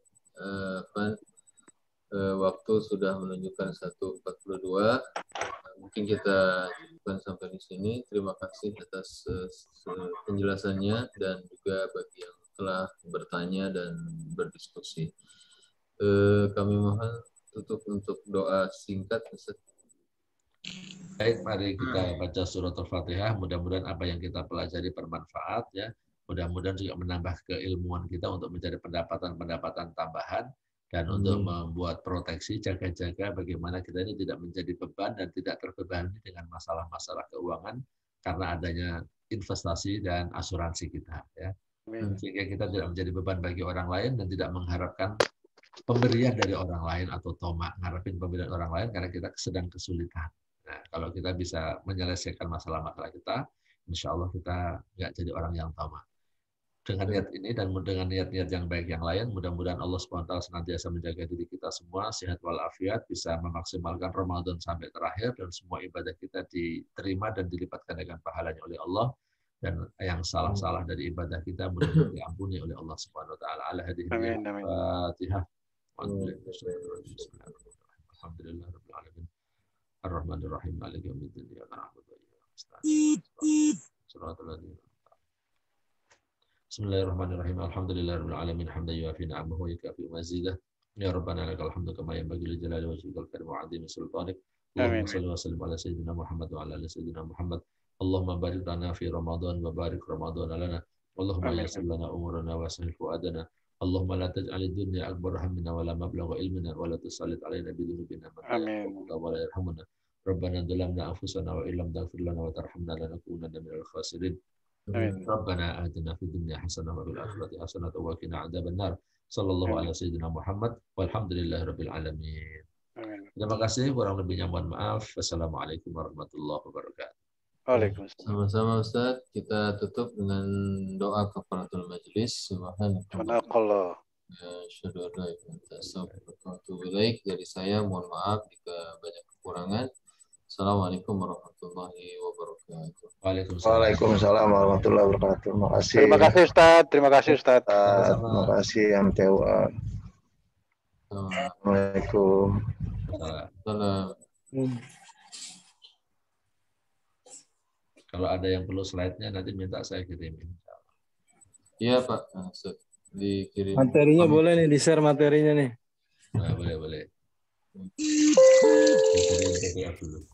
[SPEAKER 2] Waktu sudah menunjukkan 1:42. Mungkin kita cukupkan sampai di sini. Terima kasih atas penjelasannya dan juga bagi yang telah bertanya dan berdiskusi. Kami mohon tutup untuk doa singkat, Ustaz.
[SPEAKER 1] Baik, mari kita baca surat Al-Fatihah. Mudah-mudahan apa yang kita pelajari bermanfaat ya. Mudah-mudahan juga menambah keilmuan kita untuk mencari pendapatan tambahan. Dan untuk membuat proteksi, jaga-jaga bagaimana kita ini tidak menjadi beban dan tidak terbebani dengan masalah-masalah keuangan karena adanya investasi dan asuransi kita. Ya. Sehingga kita tidak menjadi beban bagi orang lain dan tidak mengharapkan pemberian dari orang lain atau tomak, ngarepin pemberian orang lain karena kita sedang kesulitan. Nah, kalau kita bisa menyelesaikan masalah-masalah kita, insya Allah kita nggak jadi orang yang tomak. Dengan niat ini dan dengan niat-niat yang baik yang lain, mudah-mudahan Allah SWT senantiasa menjaga diri kita semua, sehat walafiat, bisa memaksimalkan Ramadan sampai terakhir, dan semua ibadah kita diterima dan dilipatkan dengan pahalanya oleh Allah, dan yang salah-salah dari ibadah kita mudah-mudahan diampuni oleh Allah SWT. Al-Fatihah. Alhamdulillahirrahmanirrahim. Ar-Rahmanirrahim. Maliki yaumiddin. Iyyaka na'budu wa iyyaka nasta'in. Shiratal ladzina Bismillahirrahmanirrahim. Alhamdulillahirabbil alamin hamdan yuafi ni'amahu wa yukafi mazidah. Ya Rabbana lakal hamdu kama yanbaghi li jalali wajhikal karim wa 'azimi sultanik. Allahumma shalli wa sallim ala sayyidina Muhammad wa ala ali sayyidina Muhammad. Allahumma barik lana fi Ramadan wa barik Ramadan lana. Allahumma yassir lana umurana wa sahhil fuadana. Allahumma la taj'al ad-dunya akbar hammina wa la mablagha ilmina wa la tusallit alaina bi dhunubina man la yakhafuna wa la yarhamuna. Rabbana dhalamna anfusana wa illam taghfir lana wa tarhamna lanakunanna minal khasirin. Rabbana atina fid dunya hasanah wa fil akhirati hasanah wa qina adzaban nar. Sallallahu ala sayyidina Muhammad walhamdulillahirabbil alamin. Terima kasih, kurang lebihnya mohon maaf. Wassalamualaikum warahmatullahi wabarakatuh.
[SPEAKER 3] Waalaikumsalam.
[SPEAKER 2] Sama-sama Ustaz, kita tutup dengan doa kafaratul majelis.
[SPEAKER 3] Subhanallah.
[SPEAKER 2] Asyhadu an la ilaha illallah astaghfiruka wa atubu ilaik. Dari saya mohon maaf jika banyak kekurangan. Assalamualaikum warahmatullahi wabarakatuh.
[SPEAKER 6] Waalaikumsalam warahmatullahi wabarakatuh. Terima kasih.
[SPEAKER 3] Terima kasih Ustaz. Terima kasih Ustaz.
[SPEAKER 6] Terima kasih MTUA. Assalamualaikum.
[SPEAKER 2] Salam.
[SPEAKER 1] Kalau ada yang perlu slide-nya nanti minta saya kirimin.
[SPEAKER 2] Iya Pak, Ustaz. Dikirim.
[SPEAKER 7] Materinya boleh nih, di-share materinya nih.
[SPEAKER 1] Nah, boleh. Dikirim PDF dulu.